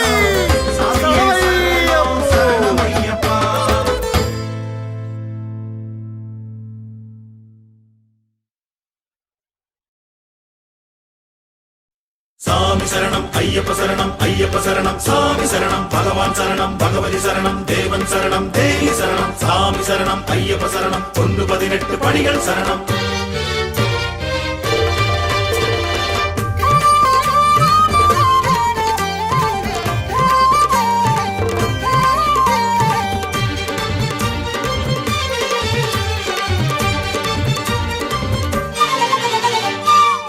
சாமியே சரணம் சரணமையப்பா சாமி சரணம் ஐயப்ப சரணம் ஐயப்ப சரணம் சாமி சரணம் பகவான் சரணம் பகவதி சரணம் தேவன் சரணம் தேவி சரணம் சாமி சரணம் ஐயப்ப சரணம் 118 படிகள் சரணம்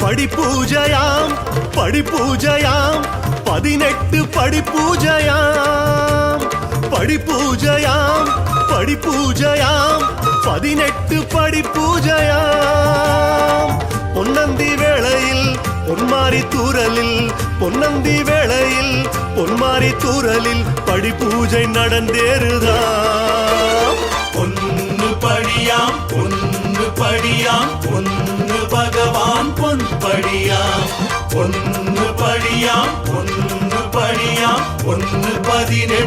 படி பூஜையாம் 18 படி பூஜையாம் படி பூஜையாம் 18 படி பூஜையாம் பொன்னந்தி வேளையில் பொன்மாரி தூரலில் பொன்னந்தி வேளையில் பொன்மாரி தூரலில் படி பூஜை நடந்தேறுதாம் பொன்னு படியாம் பொன்னு படியாம் பொன்னு பகவான் பொன் படியாம் பொன்னு படியாம் பொன்னு படியாம் பொன்னு 18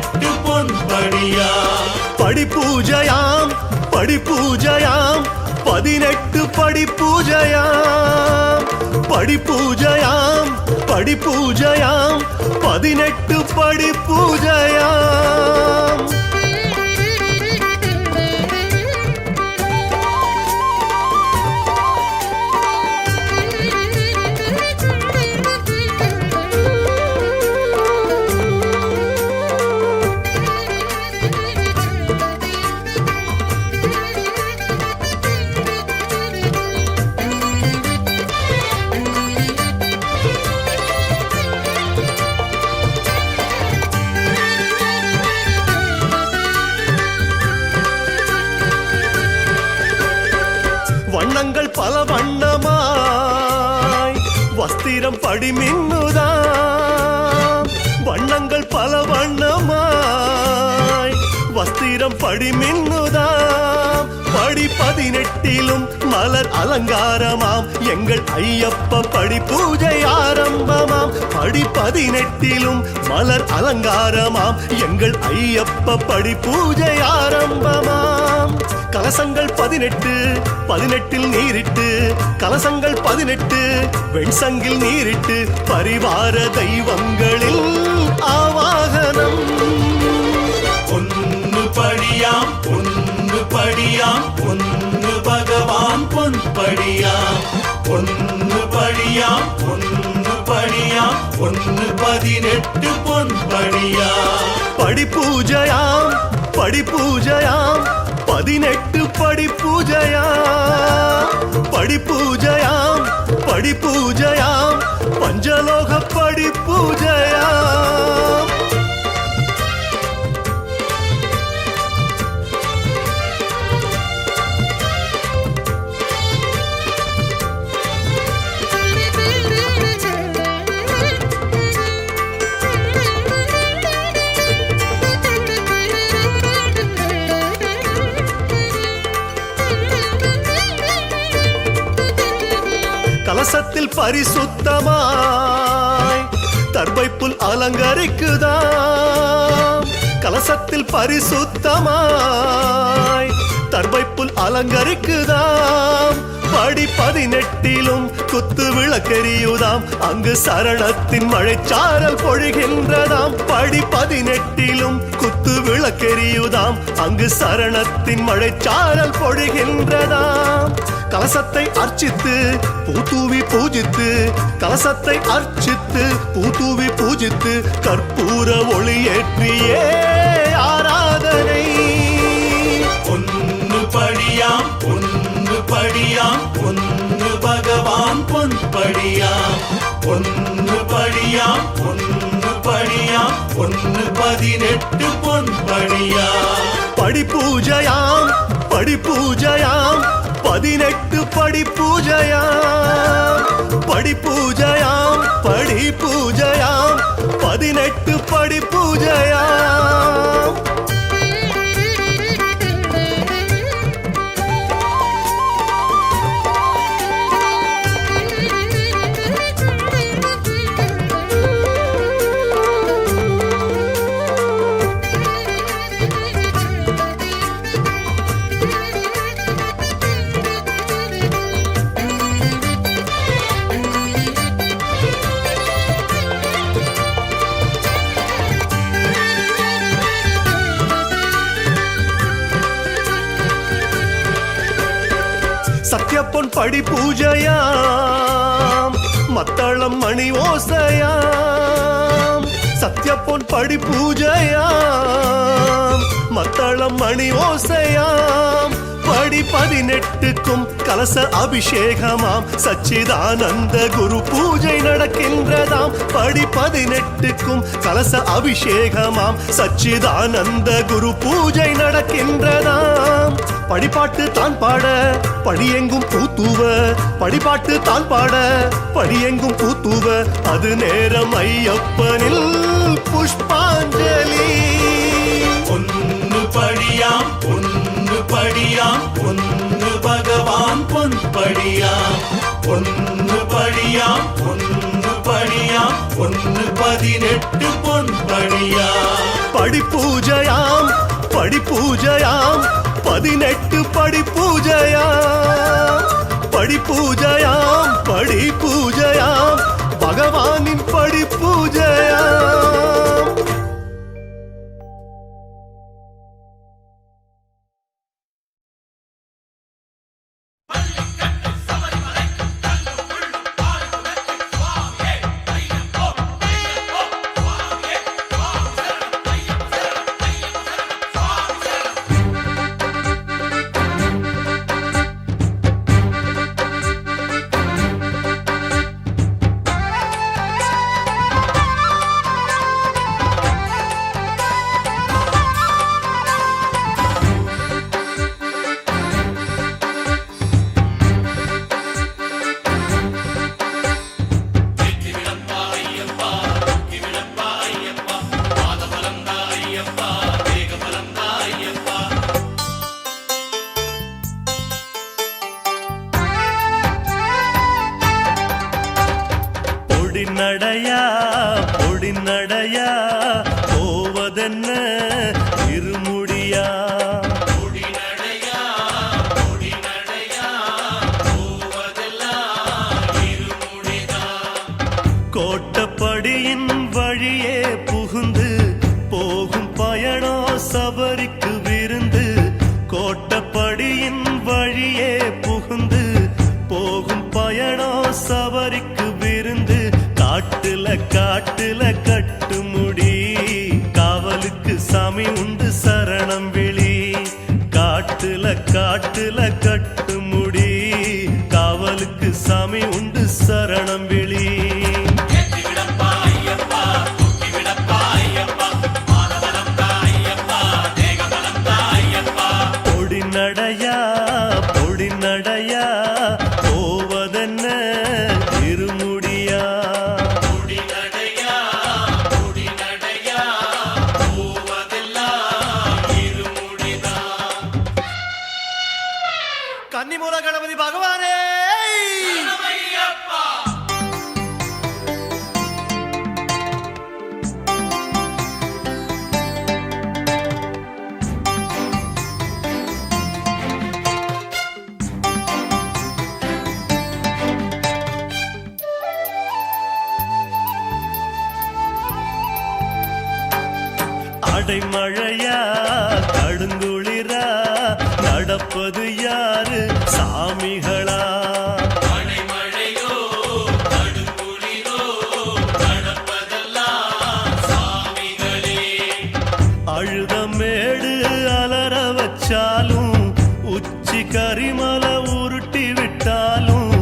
பொன் படியாம் படி பூஜையாம் 18 படி பூஜையாம் படி பூஜையாம் 18 படி பூஜையாம் வண்ணங்கள் பல வண்ணமாய் வஸ்திரம் படி மின்னுதாம் வண்ணங்கள் பல வண்ணமாய் வஸ்திரம் படி மின்னுதாம் படி படி 18 மலர் அலங்காரமாம் எங்கள் ஐயப்ப படி பூஜை ஆரம்பமாம். படி 18 மலர் அலங்காரமாம் எங்கள் ஐயப்ப படி பூஜை ஆரம்பமாம். கலசங்கள் 18 நீரிட்டு கலசங்கள் 18 வெண்சங்கில் நீரிட்டு பரிவார தெய்வங்களில் ஆவாகனம். பொன்னு படியாம் பொன்னு படியாம் பொன்னு பகவான் பொன்படியாம். பொன்னு படியாம் பொன்னு படியாம் பொன்னு 18 பொன்படியாம். படி பூஜையாம் 18 படி பூஜையாம். படி பூஜையாம் பஞ்சலோக படி பூஜையாம். கலசத்தில் பரிசுத்தமாய் தர்பைப்புல் அலங்கரிக்குதாம். கலசத்தில் பரிசுத்தமாய் தர்பைப்புல் அலங்கரிக்குதாம். படி 18 குத்து விளக்கெரியுதாம் அங்கு சரணத்தின் மழைச்சாரல் பொழிகின்றதாம். படி 18 குத்து விளக்கெரியுதாம் அங்கு சரணத்தின் மழைச்சாரல் பொழிகின்றதாம். கலசத்தை அர்ச்சித்து பூத்தூவி பூஜித்து கலசத்தை அர்ச்சித்து பூத்தூவி பூஜித்து கற்பூர ஒளியேற்றியே ஆராதனை. பொன்னு படியாம் பொன்னு படியாம் பொன்னு பகவான் பொன்படியாம். பொன்னு படியாம் பொன்னு படியாம் பொன்னு 18 பொன்படியாம். படி பூஜையாம் 18 படி பூஜையாம். படி பூஜையாம் 18 படி பூஜையாம். சத்யப்பொன் படி பூஜையாம் மத்தளம் மணி ஓசையாம். சத்யப்பொன் படி பூஜையாம் மத்தளம் மணி ஓசையாம். படி 18 கலச அபிஷேகமாம் சச்சிதானந்த குரு பூஜை நடக்கின்றதாம். படி 18 கலச அபிஷேகமாம் சச்சிதானந்த குரு பூஜை நடக்கின்றதாம். படிப்பாட்டு தான் பாட படியெங்கும் பூத்துவ படிப்பாட்டு தான் பாட படியெங்கும் பூத்துவ அது நேரம் ஐயப்பனில் புஷ்பாஞ்சலி. பொன்னு படியாம் பொன்னு படியாம் பொன்னு பகவான் பொன்படியாம். பொன்னு படியாம் பொன்னு படியாம் பொன்னு 18 பொன்படியாம். படி பூஜையாம் 18 படி பூஜையாம். படி பூஜையாம் பகவானின் படி பூஜையாம். நடையா பொடி நடையா போவதென்ன இருமுடியா கோட்டப்படியின் வழியே புகுந்து போகும் பயணம் சபரிக்கு விருந்து கோட்டப்படியின் வழியே புகுந்து போகும் பயணம் சபரிக்கு விருந்து காட்டுல காட்டுல கட்டுமுடி காவலுக்கு சாமி உண்டு சரணம் விழி காட்டுல காட்டுல கட்டுமுடி காவலுக்கு சாமி உண்டு சரணம் விழி பொடி நடையா போவதென்ன இருமுடியா கன்னிமூல கணபதி பகவானே அடைமழையா கடுங்குளிரா நடப்பது யாரு சாமிகளா அடைமழையோ கடுங்குளிரோ நடப்பதெல்லாம் சாமிகளே அழுதமேடு அலற வச்சாலும் உச்சி கரிமலை உருட்டி விட்டாலும்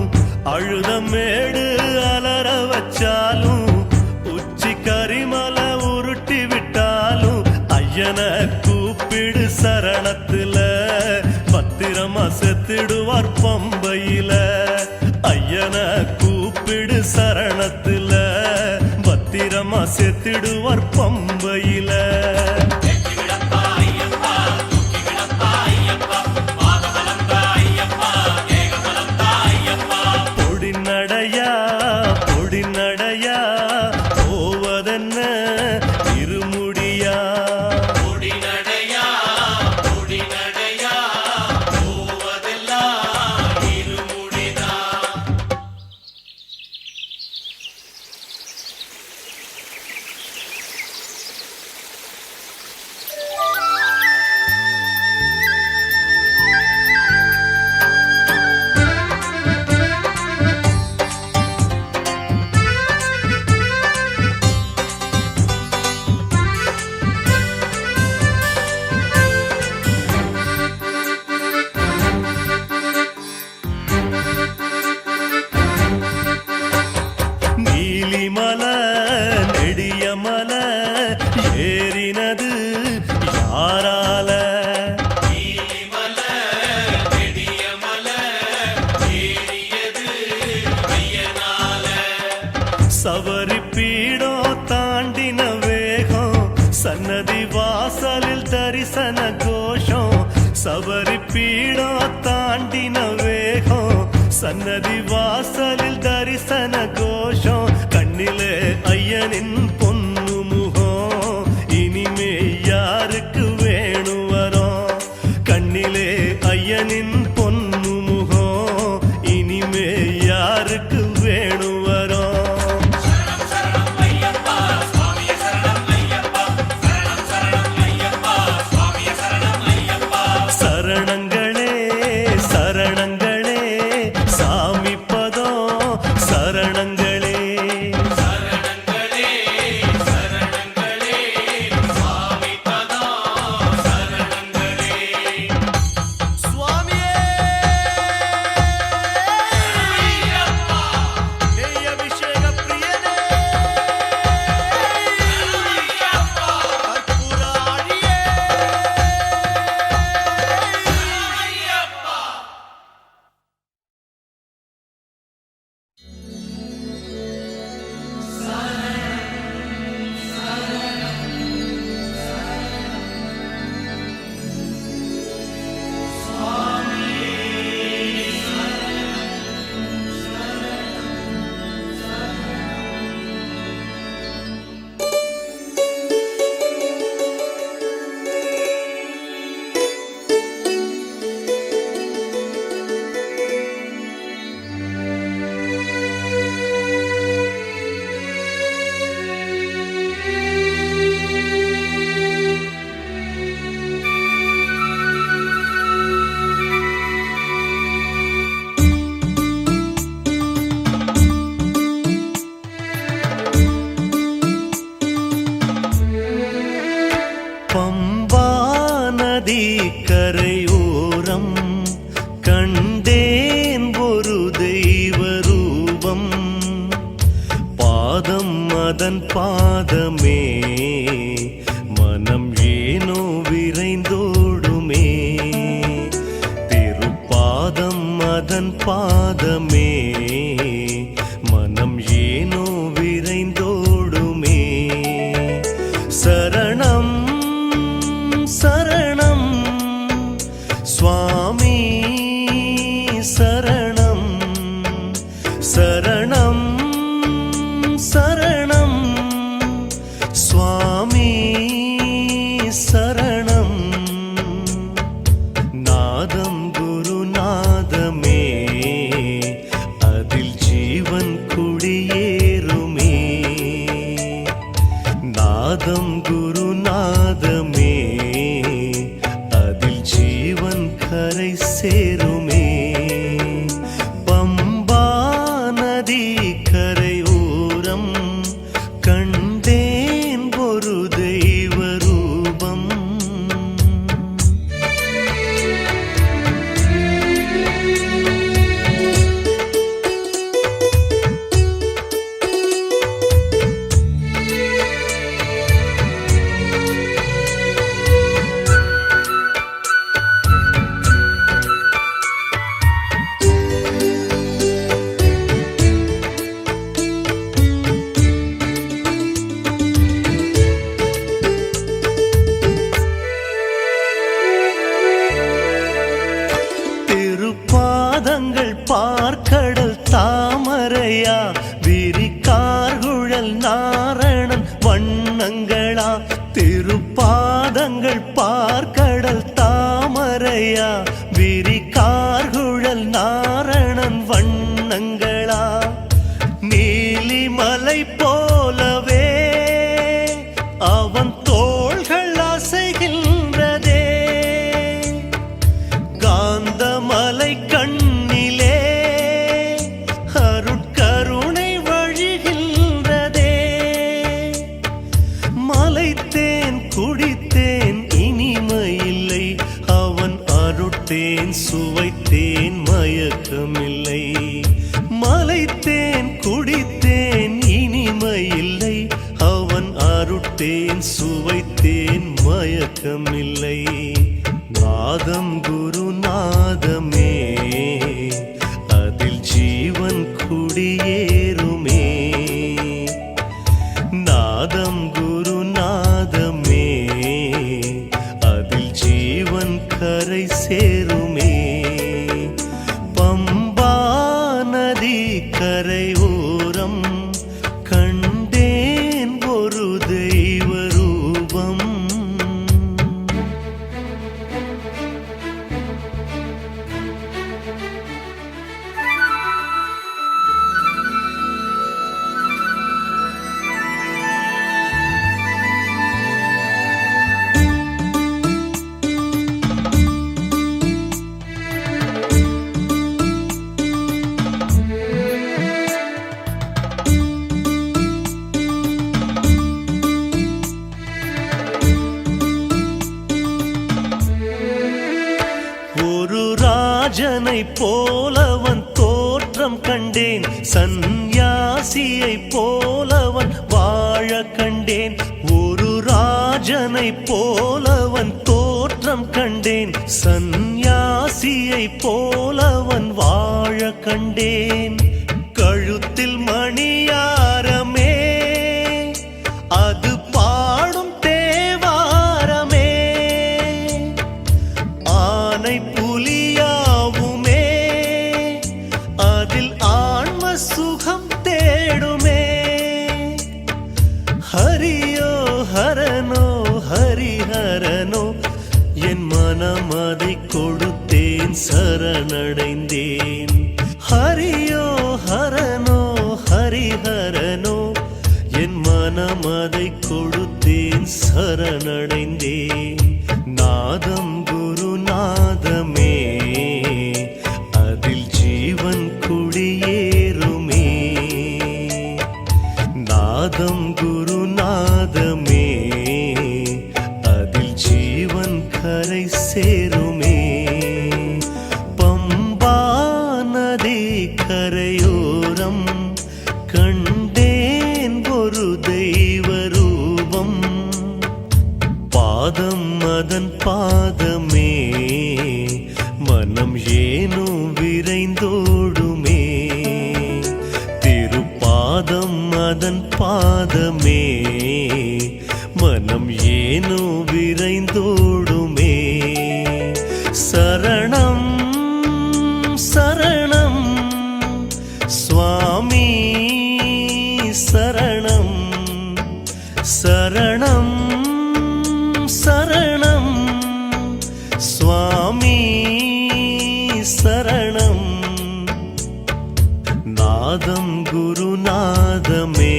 அழுதமேடு அலற வச்சாலும் உச்சி கரிமலை உருட்டி விட்டாலும் ஐயன கூப்பிடு சரணத்துல பத்திரமா செத்திடுவார் பம்பையில ஐயன கூப்பிடு சரணத்துல பத்திரமா செத்திடுவார் பம்பையில பொடி நடையா போவதென்ன இருமுடியா போவதெல்லாம் இருமுடிதான் நீலிமலை நெடியமலை ஏறினது யாரால சபரி பீடம் தாண்டின வேகம் சன்னதி வாசலில் தரிசன கோஷம் சபரி பீடம் தாண்டின வேகம் சன்னதி வாசலில் தரிசன கோஷம் கண்ணிலே ஐயனின் பொன்னு முகம் இனிமே யாருக்கு வேணும் வரோம் கண்ணிலே ஐயனின் பொன்னு முகம் இனிமே யாருக்கு வேணும் வரோம் சரணங்களே சரணங்களே சாமி பதம் சரணங்களே சரணங்களே அதன் பாதமே மனம் ஏனோ விரைந்தோடுமே திருப்பாதம் அதன் பாதமே மனம் ஏனோ விரைந்தோடுமே சரணம் சரணம் சுவாமி சரணம் சரணம் சரணம் சுவாமி சரணம் நாதம் குருநாதமே அதில் ஜீவன் குடியேறுமே நாதம் குருநாதமே அதில் ஜீவன் கரை சேருமே பம்பா நதி கரையோரம் கண்டேன் ஒரு தெய்வ ரூபம் திருப்பாதங்கள் பார்க்கடல் தாமரையா விரிகார்குழல் நாரணன் வண்ணங்களா திருப்பாதங்கள் பார்க்கடல் தாமரையா விரிகார்குழல் நாரணன் வண்ணங்களா நீலிமலை போலவே அவன் தோள்கள் அசைகின்றதே காந்தமலை கண்ணிலே அருட்கருணை வழிகின்றதே மலைத்தேன் குடித்தேன் இனிமையில்லை அவன் அருட்டேன் சுவைத்தேன் மயக்கமில்லை மலைத்தேன் குடித்தேன் இனிமையில்லை அவன் அருட்டேன் சுவைத்தேன் மயக்கமில்லை நாதம் குருநாதமே அதில் ஜீவன் குடியேறுமே நாதம் குருநாதமே அதில் ஜீவன் கரை சேருமே பம்பா நதி கரையோரம் கண்டேன் ஒரு தெய்வ ரூபம் ஒரு ராஜனை போலவன் தோற்றம் கண்டேன் சந்நியாசியை போலவன் வாழ கண்டேன் ஒரு ராஜனை போலவன் தோற்றம் கண்டேன் சந்நியாசியை போலவன் வாழ கண்டேன் கழுத்தில் மணியாரமே அது பாடும் தேவாரமே ஆனை புலியாவுமே அதில் ஆன்ம சுகம் தேடுமே ஹரியோ ஹரனோ ஹரிஹரனோ என் மனம் அதை கொடுத்தேன் சரணடைந்தேன் ஹரியோ ஹரனோ ஹரிஹரனோ என் மனம் அதை கொடுத்தேன் சரணடைந்தேன் நாதம் குருநாதமே அதில் ஜீவன் குடியேறுமே நாதம் குருநாதமே அதில் ஜீவன் கரை சேருமே பம்பா நதி கரையோரம் கண்டேன் ஒரு விரைந்தோடுமே திருப்பாதம் அதன் பாதமே மனம் ஏனோ விரைந்தோடுமே சரணம் சரணம் சுவாமி சரணம் சரணம் சரணம் சுவாமி சரணம் நாதம் குருநாதமே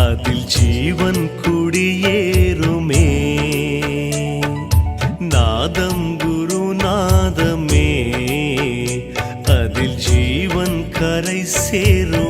அதில் ஜீவன் குடியேறுமே நாதம் குருநாதமே அதில் ஜீவன் கரை சேரும்